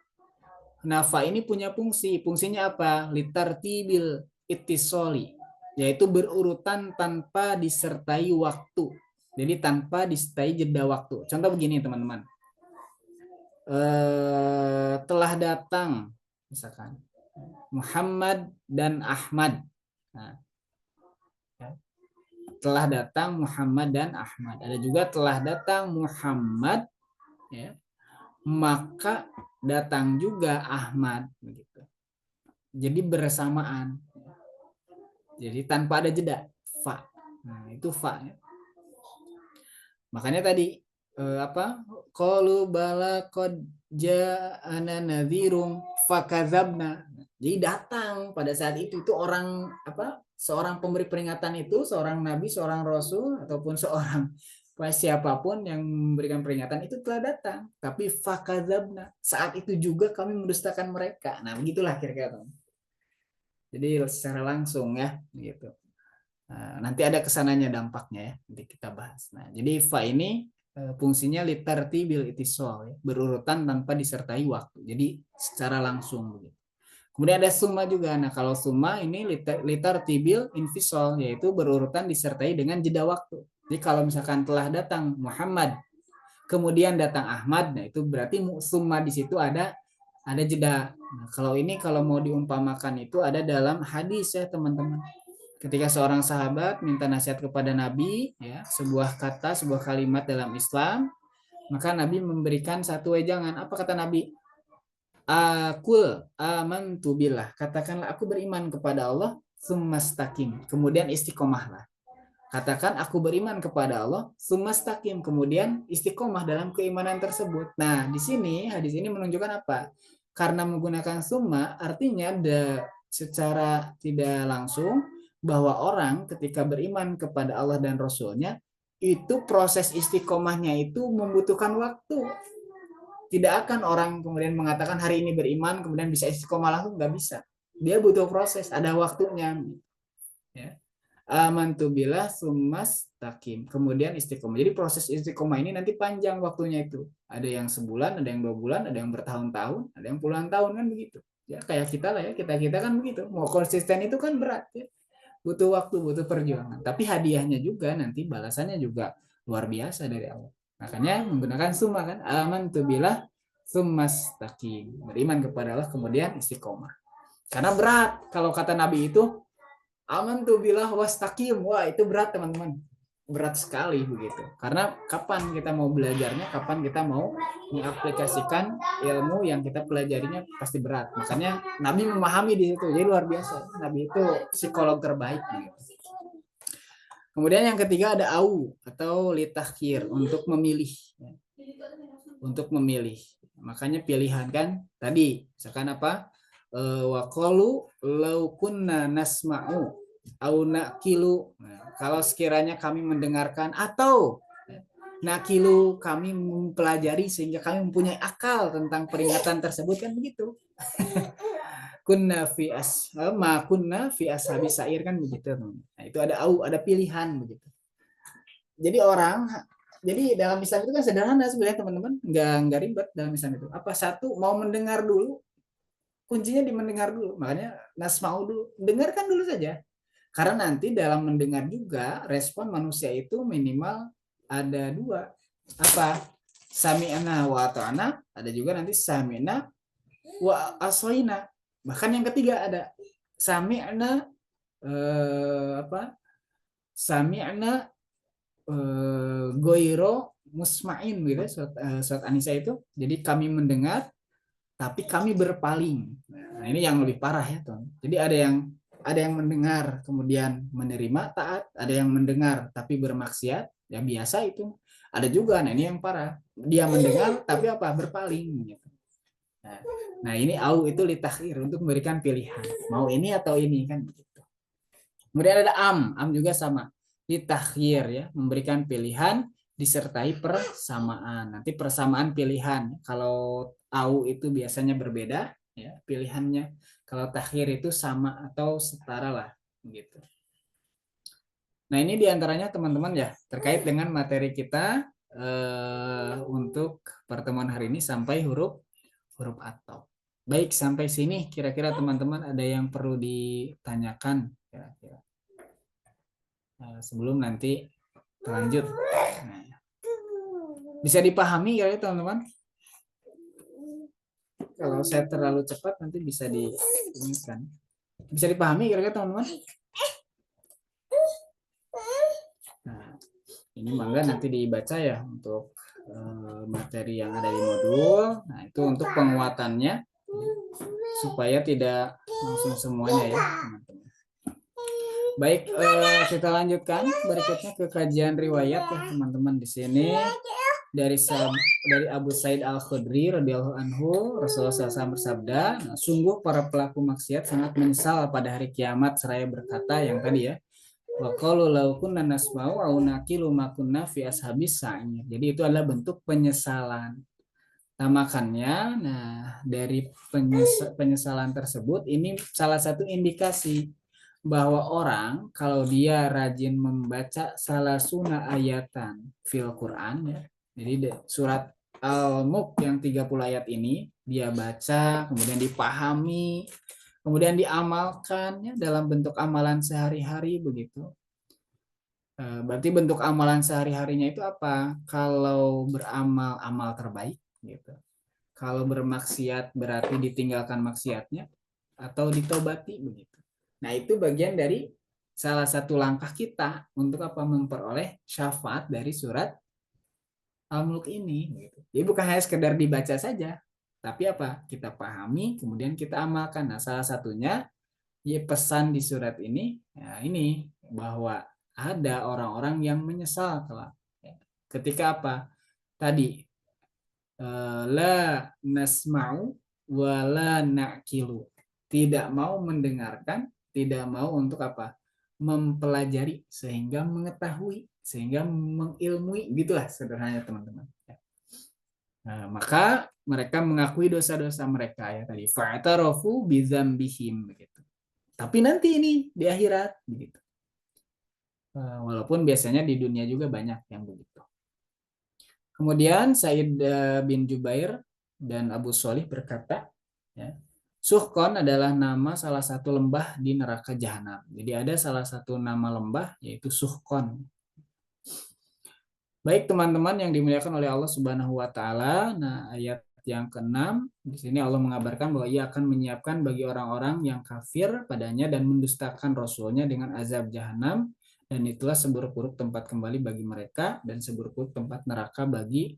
Nah, fa ini punya fungsi. Fungsinya apa? Litartibil ittisoli, yaitu berurutan tanpa disertai waktu. Jadi tanpa disertai jeda waktu. Contoh begini teman-teman. telah datang, misalkan Muhammad dan Ahmad. Nah, ya. Telah datang Muhammad dan Ahmad. Ada juga telah datang Muhammad, ya, maka datang juga Ahmad, begitu. Jadi bersamaan. Jadi tanpa ada jeda, fa. Nah, itu fa, ya. Makanya tadi apa? Qalu bala qad ja'ana nadhirum fakadzabna. Jadi datang pada saat itu orang apa? Seorang pemberi peringatan itu, seorang nabi, seorang rasul ataupun seorang siapapun yang memberikan peringatan itu telah datang, tapi fakadzabna. Saat itu juga kami mendustakan mereka. Nah, begitulah kira-kira. Jadi secara langsung ya, gitu. Nah, nanti ada kesananya dampaknya ya, nanti kita bahas. Nah, jadi fa ini fungsinya litartibil itisol, ya, berurutan tanpa disertai waktu. Jadi secara langsung begitu. Kemudian ada summa juga. Nah, kalau summa ini litartibil infisol, yaitu berurutan disertai dengan jeda waktu. Jadi kalau misalkan telah datang Muhammad, kemudian datang Ahmad, nah itu berarti summa di situ ada jeda. Nah, kalau ini kalau mau diumpamakan itu ada dalam hadis ya teman-teman. Ketika seorang sahabat minta nasihat kepada Nabi, ya, sebuah kata, sebuah kalimat dalam Islam, maka Nabi memberikan satu wejangan. Apa kata Nabi? Akul amantu billah. Katakanlah aku beriman kepada Allah, tsumastaqim. Kemudian istiqomahlah. Katakan aku beriman kepada Allah, tsumastaqim. Kemudian istiqomah dalam keimanan tersebut. Nah, di sini hadis ini menunjukkan apa? Karena menggunakan summa artinya secara tidak langsung bahwa orang ketika beriman kepada Allah dan Rasulnya itu proses istiqomahnya itu membutuhkan waktu. Tidak akan orang kemudian mengatakan hari ini beriman kemudian bisa istiqomah langsung, nggak bisa. Dia butuh proses, ada waktunya. Ya. Amantu billah tsumastaqim. Kemudian istiqomah. Jadi proses istiqomah ini nanti panjang waktunya itu. Ada yang sebulan, ada yang 2 bulan, ada yang bertahun-tahun, ada yang puluhan tahun kan begitu. Ya kayak kita lah ya, kita kan begitu. Mau konsisten itu kan berat ya. Butuh waktu, butuh perjuangan. Tapi hadiahnya juga nanti balasannya juga luar biasa dari Allah. Makanya menggunakan summa kan, amantu billah tsumastaqim. Beriman kepada Allah kemudian istiqomah. Karena berat kalau kata Nabi itu amantu billah wastaqim. Wah, itu berat teman-teman. Berat sekali begitu. Karena kapan kita mau belajarnya, kapan kita mau mengaplikasikan ilmu yang kita pelajarinya pasti berat. Makanya Nabi memahami di situ. Jadi luar biasa. Nabi itu psikolog terbaik gitu. Kemudian yang ketiga ada au atau litakhir, untuk memilih. Untuk memilih. Makanya pilihan kan tadi misalkan apa? Wa qalu law kunna nasma'u au naqilu. Nah, kalau sekiranya kami mendengarkan atau naqilu kami mempelajari sehingga kami mempunyai akal tentang peringatan tersebut kan begitu. Kunna fi ashabi sa'ir kan begitu. Nah, itu ada au, ada pilihan begitu. Jadi dalam Islam itu kan sederhana sebenarnya teman-teman, nggak ribet dalam Islam itu. Apa satu mau mendengar dulu, kuncinya di mendengar dulu. Makanya nasma'u dulu, dengarkan dulu saja. Karena nanti dalam mendengar juga respon manusia itu minimal ada 2. Apa? Sami'na wa ata'na, ada juga nanti sami'na wa asoina. Bahkan yang ketiga ada sami'na sami'na goiro musma'in gitu surat An-Nisa itu. Jadi kami mendengar tapi kami berpaling. Nah, ini yang lebih parah ya, Ton. Jadi ada yang mendengar kemudian menerima taat, ada yang mendengar tapi bermaksiat, ya biasa itu. Ada juga, nah ini yang parah. Dia mendengar tapi apa? Berpaling gitu. Nah, ini au itu litakhir, untuk memberikan pilihan. Mau ini atau ini kan begitu. Kemudian ada am juga sama. Litakhir ya, memberikan pilihan disertai persamaan. Nanti persamaan pilihan. Kalau au itu biasanya berbeda ya pilihannya. Kalau takhir itu sama atau setara lah gitu. Nah, ini diantaranya teman-teman ya terkait dengan materi kita untuk pertemuan hari ini sampai huruf atau. Baik, sampai sini kira-kira teman-teman ada yang perlu ditanyakan kira-kira. Sebelum nanti lanjut. Nah, bisa dipahami ya teman-teman? Kalau saya terlalu cepat nanti bisa bisa dipahami kira-kira teman-teman. Nah, ini mangga nanti dibaca ya untuk materi yang ada di modul. Nah, itu untuk penguatannya supaya tidak langsung semuanya ya, teman-teman. Baik, kita lanjutkan berikutnya ke kajian riwayat ya, teman-teman. Di sini dari Abu Sa'id Al-Khudri radhiyallahu anhu, Rasulullah SAW bersabda, nah, sungguh para pelaku maksiat sangat menyesal pada hari kiamat seraya berkata yang tadi ya, wa qalu law kunna nasma'u aw naqilu ma kunna fi ashabis sa'ir. Jadi itu adalah bentuk penyesalan. Nah, makanya dari penyesalan tersebut ini salah satu indikasi bahwa orang kalau dia rajin membaca salasuna ayatan fil Quran ya. Jadi surat Al-Mulk yang 30 ayat ini dia baca, kemudian dipahami, kemudian diamalkan ya dalam bentuk amalan sehari-hari begitu. Berarti bentuk amalan sehari-harinya itu apa? Kalau beramal amal terbaik gitu. Kalau bermaksiat berarti ditinggalkan maksiatnya atau ditobati begitu. Nah, itu bagian dari salah satu langkah kita untuk apa? Memperoleh syafaat dari surat Al-Mulk ini gitu. Jadi bukan hanya sekedar dibaca saja, tapi apa? Kita pahami kemudian kita amalkan. Nah, salah satunya ya pesan di surat ini ya ini bahwa ada orang-orang yang menyesal kelak. Ketika apa? Tadi la nasma'u wa la naqilu. Tidak mau mendengarkan, tidak mau untuk apa? Mempelajari sehingga mengetahui, sehingga mengilmui, gitulah sederhananya teman-teman. Nah, maka mereka mengakui dosa-dosa mereka ya tadi. Fa'tarafu bidzambihim begitu. Tapi nanti ini di akhirat begitu. Walaupun biasanya di dunia juga banyak yang begitu. Kemudian Said bin Jubair dan Abu Sholih berkata, ya, Suhkon adalah nama salah satu lembah di neraka Jahanam. Jadi ada salah satu nama lembah yaitu Suhkon. Baik teman-teman yang dimuliakan oleh Allah Subhanahu wa taala. Nah, ayat yang ke-6 di sini Allah mengabarkan bahwa Ia akan menyiapkan bagi orang-orang yang kafir padanya dan mendustakan Rasulnya dengan azab Jahanam, dan itulah seburuk-buruk tempat kembali bagi mereka dan seburuk-buruk tempat neraka bagi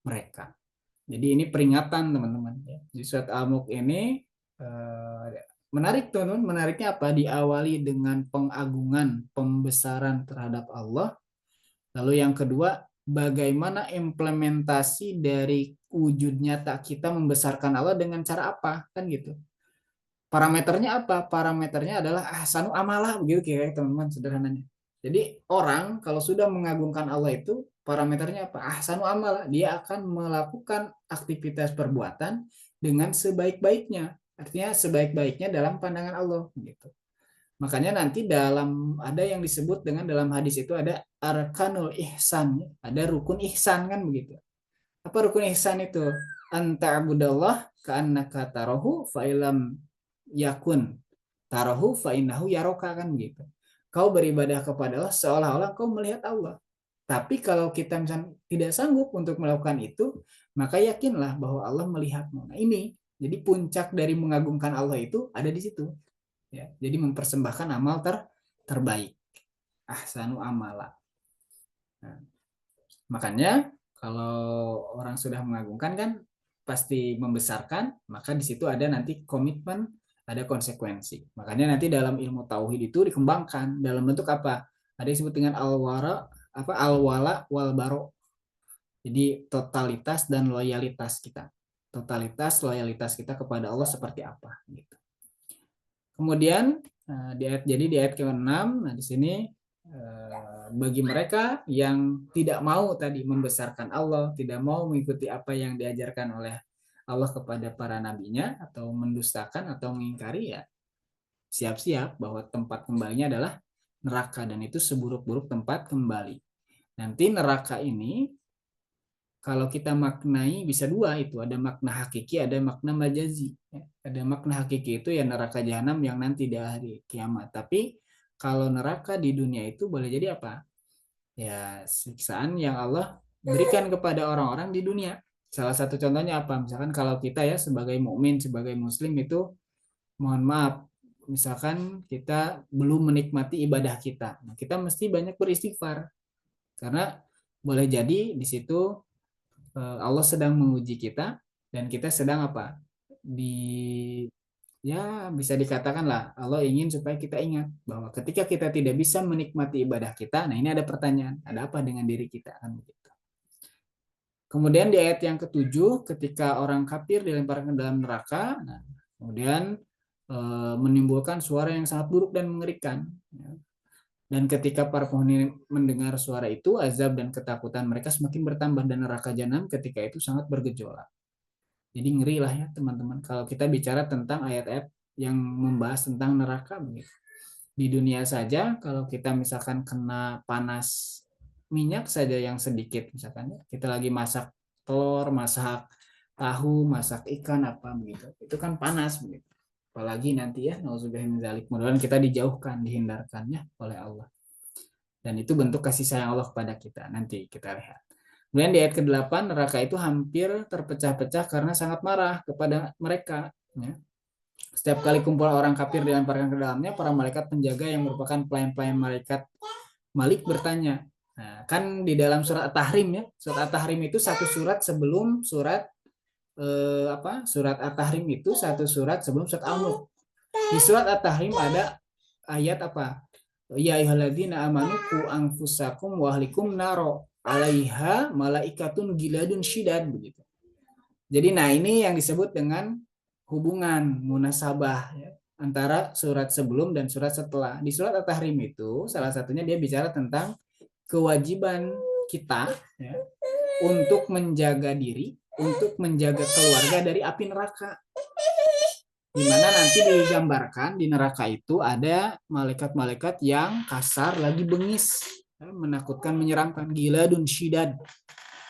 mereka. Jadi ini peringatan teman-teman. Di surat Al-Mulk ini menarik teman-teman. Menariknya apa? Diawali dengan pengagungan, pembesaran terhadap Allah. Lalu yang kedua, bagaimana implementasi dari wujud nyata kita membesarkan Allah dengan cara apa? Kan gitu. Parameternya apa? Parameternya adalah ahsanu amalah begitu kira-kira teman-teman sederhananya. Jadi orang kalau sudah mengagungkan Allah itu parameternya apa? Ahsanu amalah. Dia akan melakukan aktivitas perbuatan dengan sebaik-baiknya. Artinya sebaik-baiknya dalam pandangan Allah gitu. Makanya nanti ada yang disebut dengan dalam hadis itu ada arkanul ihsan, ada rukun ihsan kan begitu. Apa rukun ihsan itu? Anta'budallah ka'annaka tarahu fa ilam yakun tarahu fa innahu yaroka kan begitu. Kau beribadah kepada Allah seolah-olah kau melihat Allah. Tapi kalau kita misalnya tidak sanggup untuk melakukan itu, maka yakinlah bahwa Allah melihatmu. Nah, ini jadi puncak dari mengagungkan Allah itu ada di situ. Ya, jadi mempersembahkan amal terbaik. Ahsanu amala. Nah, makanya kalau orang sudah mengagungkan kan pasti membesarkan, maka di situ ada nanti komitmen, ada konsekuensi. Makanya nanti dalam ilmu tauhid itu dikembangkan dalam bentuk apa? Ada yang disebut dengan al-wala wal baro. Jadi totalitas dan loyalitas kita. Totalitas loyalitas kita kepada Allah seperti apa gitu. Kemudian di ayat ke-6, nah di sini bagi mereka yang tidak mau tadi membesarkan Allah, tidak mau mengikuti apa yang diajarkan oleh Allah kepada para nabinya atau mendustakan atau mengingkari, ya siap-siap bahwa tempat kembalinya adalah neraka, dan itu seburuk-buruk tempat kembali. Nanti neraka ini kalau kita maknai bisa dua, itu ada makna hakiki, ada makna majazi. Ada makna hakiki itu ya neraka jahanam yang nanti di hari kiamat. Tapi kalau neraka di dunia itu boleh jadi apa? Ya siksaan yang Allah berikan kepada orang-orang di dunia Salah satu contohnya apa? Misalkan kalau kita ya sebagai mukmin, sebagai muslim itu, mohon maaf, misalkan kita belum menikmati ibadah kita. Nah, kita mesti banyak beristighfar. Karena boleh jadi di situ Allah sedang menguji kita dan kita sedang apa? Ya bisa dikatakan lah Allah ingin supaya kita ingat bahwa ketika kita tidak bisa menikmati ibadah kita, nah ini ada pertanyaan, ada apa dengan diri kita kan begitu. Kemudian di ayat yang ketujuh, ketika orang kafir dilemparkan ke dalam neraka, nah, kemudian menimbulkan suara yang sangat buruk dan mengerikan. Ya. Dan ketika para penghuni mendengar suara itu, azab dan ketakutan mereka semakin bertambah dan neraka jahanam ketika itu sangat bergejolak. Jadi ngeri lah ya teman-teman kalau kita bicara tentang ayat-ayat yang membahas tentang neraka begitu. Di dunia saja kalau kita misalkan kena panas minyak saja yang sedikit, misalkan kita lagi masak telur, masak tahu, masak ikan apa begitu, itu kan panas begitu. Apalagi nanti ya, nauzubillah min dzalik, mudah-mudahan kita dijauhkan, dihindarkannya oleh Allah. Dan itu bentuk kasih sayang Allah kepada kita. Nanti kita lihat. Kemudian di ayat ke-8, neraka itu hampir terpecah-pecah karena sangat marah kepada mereka. Ya. Setiap kali kumpul orang kafir dilemparkan ke dalamnya, para malaikat penjaga yang merupakan pelayan-pelayan malaikat Malik bertanya. Nah, kan di dalam surat At-Tahrim ya, surat At-Tahrim itu satu surat sebelum surat surat At-Tahrim itu satu surat sebelum surat Al-Mulk. Di surat At-Tahrim ada ayat apa? Ya ayyuhalladzina amanu qu anfusakum wa ahlikum naro 'alaiha malaikatun giladun syidad begitu. Jadi nah ini yang disebut dengan hubungan munasabah ya, antara surat sebelum dan surat setelah. Di surat At-Tahrim itu salah satunya dia bicara tentang kewajiban kita ya, untuk menjaga diri, untuk menjaga keluarga dari api neraka. Di mana nanti digambarkan di neraka itu ada malaikat-malaikat yang kasar, lagi bengis, ya, menakutkan, menyeramkan, giladun syidad.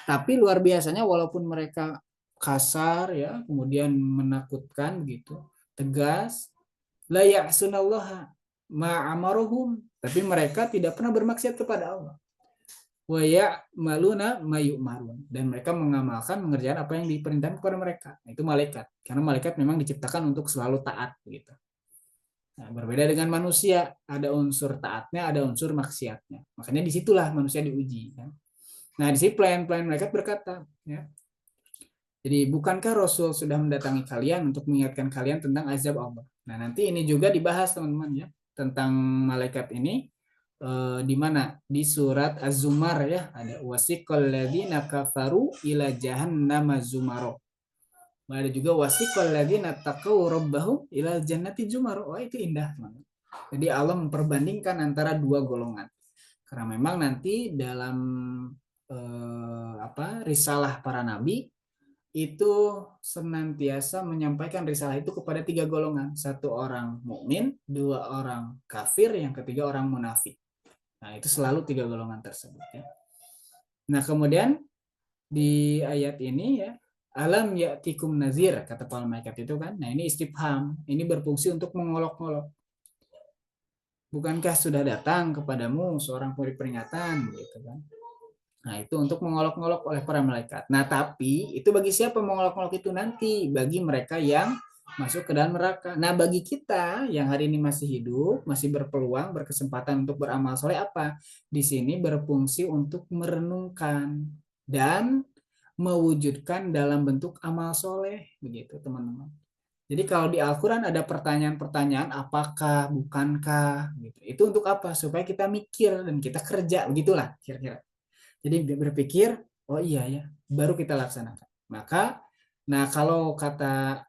Tapi luar biasanya walaupun mereka kasar ya, kemudian menakutkan gitu, tegas, la ya'sunallaha ma amaruhum, tapi mereka tidak pernah bermaksiat kepada Allah. Wa ya'maluna ma yu'marun, dan mereka mengamalkan, mengerjakan apa yang diperintahkan kepada mereka. Itu malaikat, karena malaikat memang diciptakan untuk selalu taat gitu. Nah, berbeda dengan manusia, ada unsur taatnya, ada unsur maksiatnya. Makanya disitulah manusia diuji. Ya. Nah, di sini pelayan-pelayan malaikat berkata, ya, jadi bukankah Rasul sudah mendatangi kalian untuk mengingatkan kalian tentang azab Allah? Nah, nanti ini juga dibahas teman-teman ya, tentang malaikat ini. Di mana di surat Az-Zumar ya ada wasiqal ladzina kafaru ila jahannam zumaro. Ada juga wasiqal ladzina taqaw rabbahum ila jannati zumaro. Wah itu indah teman. Jadi Allah memperbandingkan antara dua golongan. Karena memang nanti dalam risalah para nabi itu senantiasa menyampaikan risalah itu kepada tiga golongan. Satu orang mukmin, dua orang kafir, yang ketiga orang munafik. Nah, itu selalu tiga golongan tersebut ya. Nah, kemudian di ayat ini ya, alam ya'tikum nazir kata para malaikat itu kan. Nah, ini istifham. Ini berfungsi untuk mengolok-olok. Bukankah sudah datang kepadamu seorang pemberi peringatan gitu kan. Nah, itu untuk mengolok-olok oleh para malaikat. Nah, tapi itu bagi siapa mengolok-olok itu nanti? Bagi mereka yang masuk ke dalam neraka. Nah, bagi kita yang hari ini masih hidup, masih berpeluang, berkesempatan untuk beramal soleh apa? Di sini berfungsi untuk merenungkan dan mewujudkan dalam bentuk amal soleh, begitu teman-teman. Jadi kalau di Al-Quran ada pertanyaan-pertanyaan apakah, bukankah, gitu. Itu untuk apa? Supaya kita mikir dan kita kerja, begitulah kira-kira. Jadi berpikir, oh iya ya, baru kita laksanakan. Maka, nah kalau kata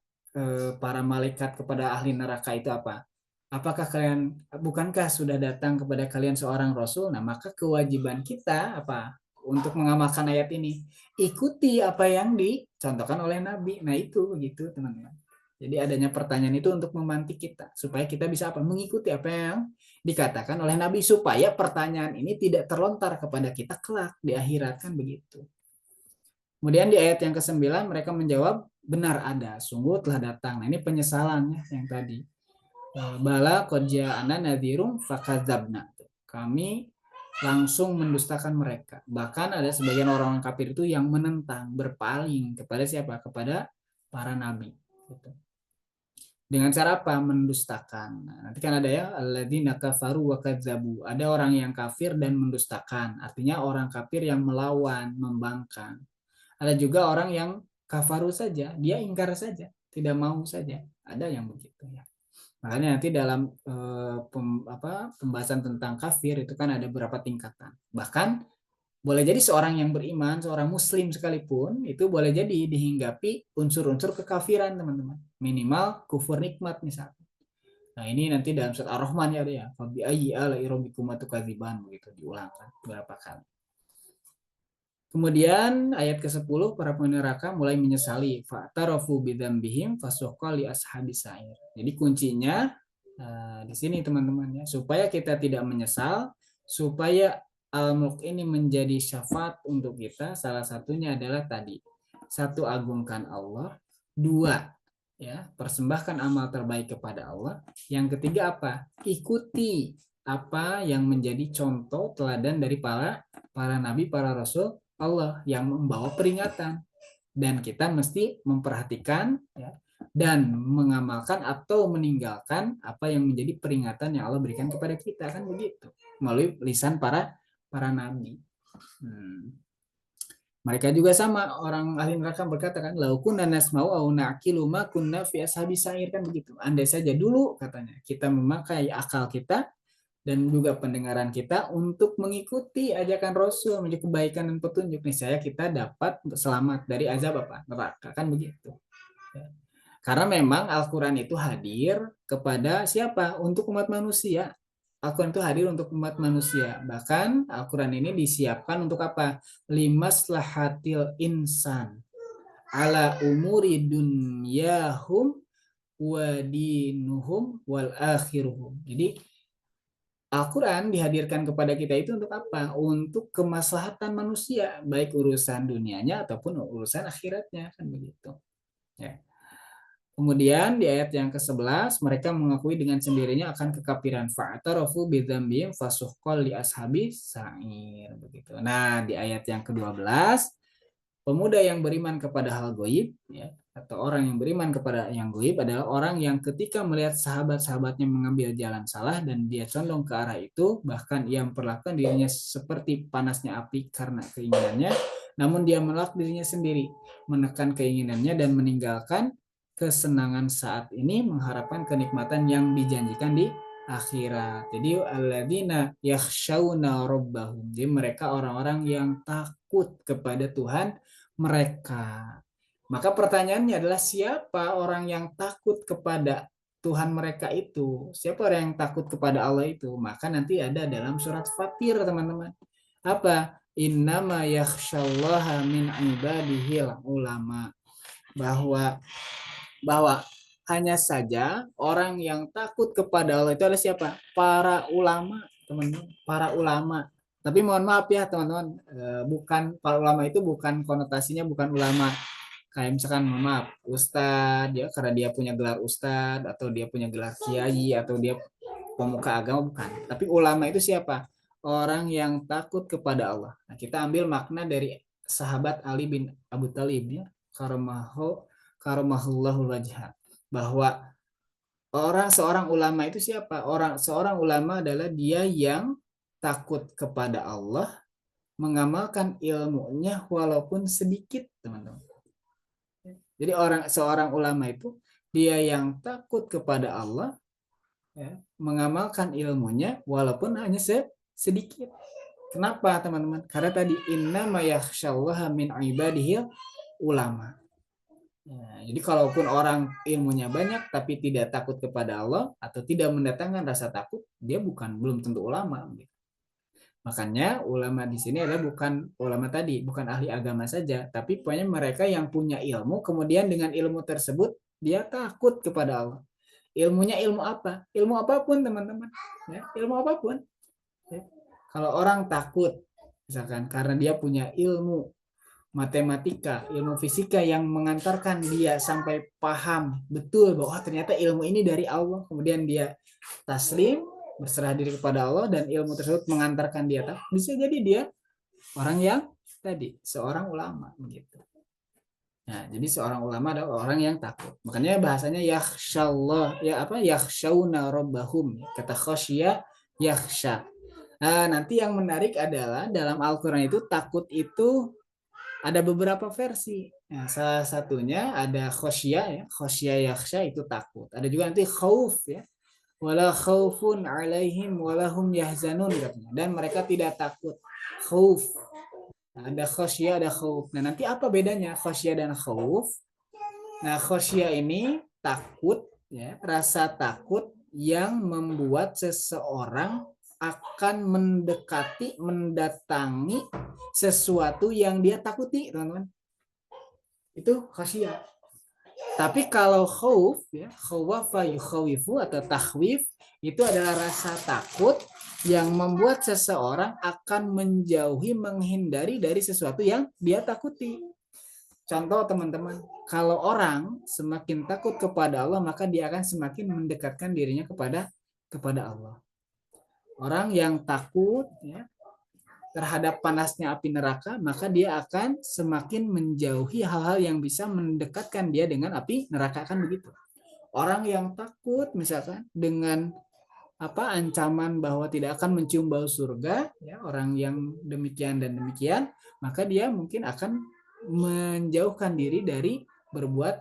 para malaikat kepada ahli neraka itu apa? Apakah kalian, bukankah sudah datang kepada kalian seorang rasul? Nah, maka kewajiban kita apa? Untuk mengamalkan ayat ini, ikuti apa yang dicontohkan oleh Nabi. Nah itu begitu teman-teman. Jadi adanya pertanyaan itu untuk memantik kita supaya kita bisa apa? Mengikuti apa yang dikatakan oleh Nabi supaya pertanyaan ini tidak terlontar kepada kita kelak di akhirat kan begitu. Kemudian di ayat yang ke-9 mereka menjawab benar ada, sungguh telah datang. Nah ini penyesalannya yang tadi. Bala qad ja'ana nadhirum fakadzabna. Kami langsung mendustakan mereka. Bahkan ada sebagian orang kafir itu yang menentang, berpaling kepada siapa? Kepada para nabi. Gitu. Dengan cara apa? Mendustakan. Nah, nanti kan ada ya, alladzina kafaru wa kadzabu. Ada orang yang kafir dan mendustakan. Artinya orang kafir yang melawan, membangkang. Ada juga orang yang kafaru saja, dia ingkar saja, tidak mau saja. Ada yang begitu ya. Makanya nanti dalam pembahasan tentang kafir itu kan ada beberapa tingkatan. Bahkan boleh jadi seorang yang beriman, seorang muslim sekalipun, itu boleh jadi dihinggapi unsur-unsur kekafiran, teman-teman. Minimal kufur nikmat misalnya. Nah, ini nanti dalam surat Ar-Rahman ya ada ya. Fabi ayyi ala'i rabbikuma tukadziban, begitu diulangkan beberapa kali. Kemudian ayat ke-10 para penghuni neraka mulai menyesali fa'tarafu bidzambihim fasuqqa li ashabis sa'ir. Jadi kuncinya di sini teman-teman ya, supaya kita tidak menyesal, supaya Al-Mulk ini menjadi syafaat untuk kita, salah satunya adalah tadi, satu, agungkan Allah, dua, ya, persembahkan amal terbaik kepada Allah, yang ketiga apa? Ikuti apa yang menjadi contoh teladan dari para nabi, para rasul Allah yang membawa peringatan, dan kita mesti memperhatikan ya, dan mengamalkan atau meninggalkan apa yang menjadi peringatan yang Allah berikan kepada kita, kan begitu, melalui lisan para nabi. Mereka juga sama, orang ahli neraka berkata kan, lau kunna nasma'u au na'qilu ma kunna fi ashabis sa'ir, kan begitu. Andai saja dulu katanya kita memakai akal kita dan juga pendengaran kita untuk mengikuti ajakan Rasul, menuju kebaikan dan petunjuk, niscaya kita dapat selamat dari azab apa? Neraka, kan begitu. Karena memang Al-Quran itu hadir kepada siapa? Untuk umat manusia. Al-Quran itu hadir untuk umat manusia. Bahkan Al-Quran ini disiapkan untuk apa? Limaslahatil insan ala umuri dunyahum wa dinuhum wal akhiruhum. Jadi Al-Quran dihadirkan kepada kita itu untuk apa? Untuk kemaslahatan manusia, baik urusan dunianya ataupun urusan akhiratnya, kan begitu. Ya. Kemudian di ayat yang ke-11 mereka mengakui dengan sendirinya akan kekafiran, fa'tarafu bidzambihim fasuqqal li ashabis sa'ir, begitu. Nah, di ayat yang ke-12 pemuda yang beriman kepada hal gaib ya, atau orang yang beriman kepada yang gaib adalah orang yang ketika melihat sahabat-sahabatnya mengambil jalan salah dan dia condong ke arah itu, bahkan ia memperlakukan dirinya seperti panasnya api karena keinginannya, namun dia menolak dirinya sendiri, menekan keinginannya dan meninggalkan kesenangan saat ini, mengharapkan kenikmatan yang dijanjikan di akhirat. Jadi alladzina yakhshawna rabbahum. Jadi mereka orang-orang yang takut kepada Tuhan mereka. Maka pertanyaannya adalah siapa orang yang takut kepada Tuhan mereka itu? Siapa orang yang takut kepada Allah itu? Maka nanti ada dalam surat Fatir, teman-teman. Apa? Innama yakhshallaha min ibadihil ulama. Bahwa hanya saja orang yang takut kepada Allah itu adalah siapa? Para ulama, teman-teman. Para ulama. Tapi mohon maaf ya teman-teman, bukan para ulama itu bukan konotasinya bukan ulama kayak misalkan mohon maaf ustadz ya, karena dia punya gelar ustadz atau dia punya gelar kiai atau dia pemuka agama, bukan. Tapi ulama itu siapa? Orang yang takut kepada Allah. Nah, kita ambil makna dari sahabat Ali bin Abu Thalib ya, karamahullahu wajhah, bahwa seorang ulama itu siapa? Seorang ulama adalah dia yang takut kepada Allah, mengamalkan ilmunya walaupun sedikit, teman-teman. Jadi seorang ulama itu dia yang takut kepada Allah, ya, mengamalkan ilmunya walaupun hanya sedikit. Kenapa, teman-teman? Karena tadi innama yakhsyallaha min ibadihil ulama. Ya, jadi kalaupun orang ilmunya banyak tapi tidak takut kepada Allah atau tidak mendatangkan rasa takut, dia belum tentu ulama. Makanya ulama di sini adalah bukan ulama tadi, bukan ahli agama saja, tapi pokoknya mereka yang punya ilmu, kemudian dengan ilmu tersebut dia takut kepada Allah. Ilmunya ilmu apa? Ilmu apapun, teman-teman. Ya, ilmu apapun. Ya. Kalau orang takut, misalkan karena dia punya ilmu matematika, ilmu fisika yang mengantarkan dia sampai paham betul bahwa ternyata ilmu ini dari Allah, kemudian dia taslim, berserah diri kepada Allah dan ilmu tersebut mengantarkan dia takut, bisa jadi dia orang yang tadi seorang ulama begitu. Nah, jadi seorang ulama adalah orang yang takut. Makanya bahasanya yakhsyallah, ya apa? Yakhshawna rabbahum. Kata khasya, yakhsha. Nah, nanti yang menarik adalah dalam Al-Qur'an itu takut itu ada beberapa versi. Nah, salah satunya ada khasya ya, khasya yakhsha itu takut. Ada juga nanti khauf ya. Wala khaufun alaihim walahum yahzanun katanya. Dan mereka tidak takut. Khauf. Nah, ada khasya, ada khauf. Nah, nanti apa bedanya khasya dan khauf? Nah, khasya ini takut, ya, rasa takut yang membuat seseorang akan mendekati, mendatangi sesuatu yang dia takuti, teman-teman. Itu khasya. Tapi kalau khauf, ya, khawafa yukhawifu atau takhwif, itu adalah rasa takut yang membuat seseorang akan menjauhi, menghindari dari sesuatu yang dia takuti. Contoh teman-teman, kalau orang semakin takut kepada Allah, maka dia akan semakin mendekatkan dirinya kepada Allah. Orang yang takut ya, terhadap panasnya api neraka, maka dia akan semakin menjauhi hal-hal yang bisa mendekatkan dia dengan api neraka, kan begitu. Orang yang takut misalkan dengan ancaman bahwa tidak akan mencium bau surga, ya, orang yang demikian dan demikian, maka dia mungkin akan menjauhkan diri dari berbuat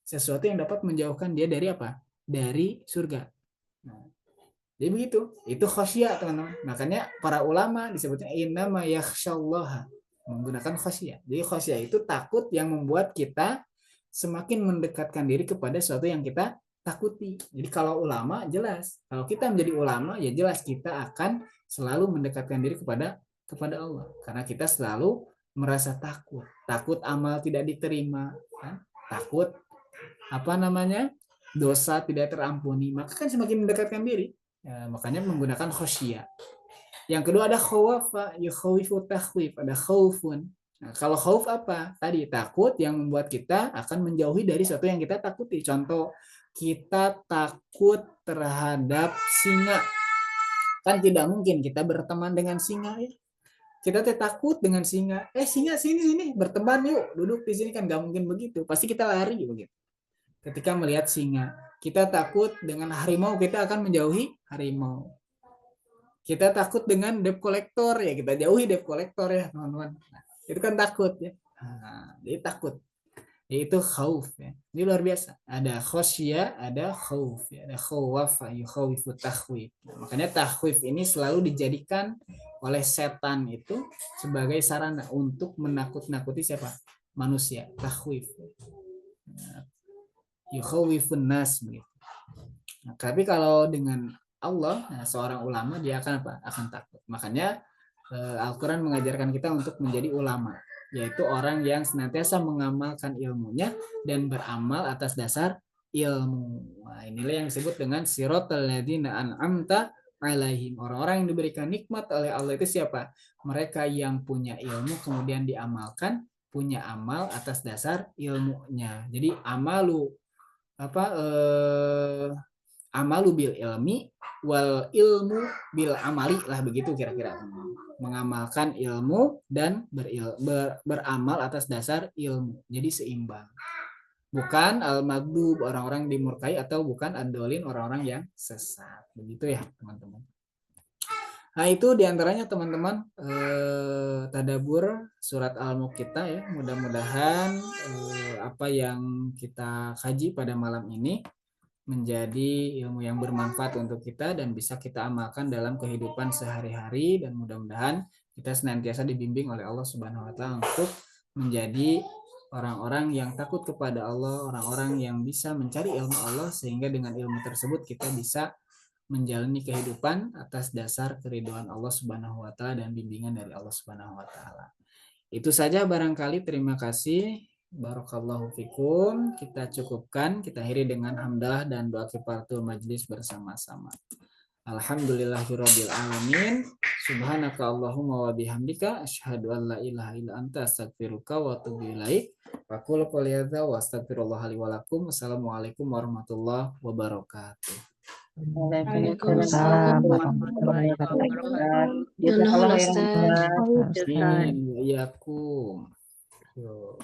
sesuatu yang dapat menjauhkan dia dari apa? Dari surga. Nah, jadi begitu. Itu khasya, teman-teman. Makanya para ulama disebutnya innama yakhsyallaha, menggunakan khasya. Jadi khasya itu takut yang membuat kita semakin mendekatkan diri kepada sesuatu yang kita takuti. Jadi kalau ulama jelas, kalau kita menjadi ulama ya jelas kita akan selalu mendekatkan diri kepada Allah, karena kita selalu merasa takut amal tidak diterima, kan? Takut dosa tidak terampuni, maka kan semakin mendekatkan diri. Ya, makanya menggunakan khosya. Yang kedua ada khawafa yukhawifu takhwif, ada khaufun. Nah, kalau khauf apa? Tadi takut yang membuat kita akan menjauhi dari sesuatu yang kita takuti. Contoh, kita takut terhadap singa. Kan tidak mungkin kita berteman dengan singa ya. Kita takut dengan singa. Singa sini berteman yuk, duduk di sini, kan nggak mungkin begitu. Pasti kita lari begitu. Ketika melihat singa, kita takut dengan harimau, kita akan menjauhi harimau. Kita takut dengan debt collector ya, kita jauhi debt collector ya, teman-teman. Nah, itu kan takut ya. Nah, jadi takut. Yaitu khauf ya. Ini luar biasa. Ada khosya, ada khauf ya. Ada khawafa yukhawifu takhwif. Nah, makanya takhwif ini selalu dijadikan oleh setan itu sebagai sarana untuk menakut-nakuti siapa? Manusia. Takhwif. Nah, yukhawifun nas begitu. Nah, tapi kalau dengan Allah, nah, seorang ulama dia akan apa? Akan takut. Makanya Al-Quran mengajarkan kita untuk menjadi ulama, yaitu orang yang senantiasa mengamalkan ilmunya dan beramal atas dasar ilmu. Nah, inilah yang disebut dengan siratal ladzina an'amta alaihim. Orang-orang yang diberikan nikmat oleh Allah itu siapa? Mereka yang punya ilmu kemudian diamalkan, punya amal atas dasar ilmunya. Jadi amalu bil ilmi wal ilmu bil amali lah, begitu kira-kira. Mengamalkan ilmu dan beramal atas dasar ilmu. Jadi seimbang. Bukan al-maghdub, orang-orang dimurkai, atau bukan ad-dolin, orang-orang yang sesat. Begitu ya, teman-teman. Nah, itu diantaranya teman-teman tadabur surat Al-Mulk kita ya. Mudah-mudahan apa yang kita kaji pada malam ini menjadi ilmu yang bermanfaat untuk kita dan bisa kita amalkan dalam kehidupan sehari-hari, dan mudah-mudahan kita senantiasa dibimbing oleh Allah Subhanahu wa taala untuk menjadi orang-orang yang takut kepada Allah, orang-orang yang bisa mencari ilmu Allah, sehingga dengan ilmu tersebut kita bisa menjalani kehidupan atas dasar keridhaan Allah Subhanahu wa taala dan bimbingan dari Allah Subhanahu wa taala. Itu saja barangkali, terima kasih. Barakallahu fikum. Kita cukupkan, kita akhiri dengan hamdalah dan doa kifaratul majlis bersama-sama. Alhamdulillahirabbil alamin. Subhanaka Allahumma wa bihamdika asyhadu an la ilaha illa anta astaghfiruka wa atubu ilaik. Wa qul qouli hadza wa astaghfirullah li wa lakum. Wassalamualaikum warahmatullahi wabarakatuh. Waalaikumsalam warahmatullahi wabarakatuh. Jazakallah Jazakallah ya Ustaz. Ustaz. Amin. Wa iyyakum. Yo.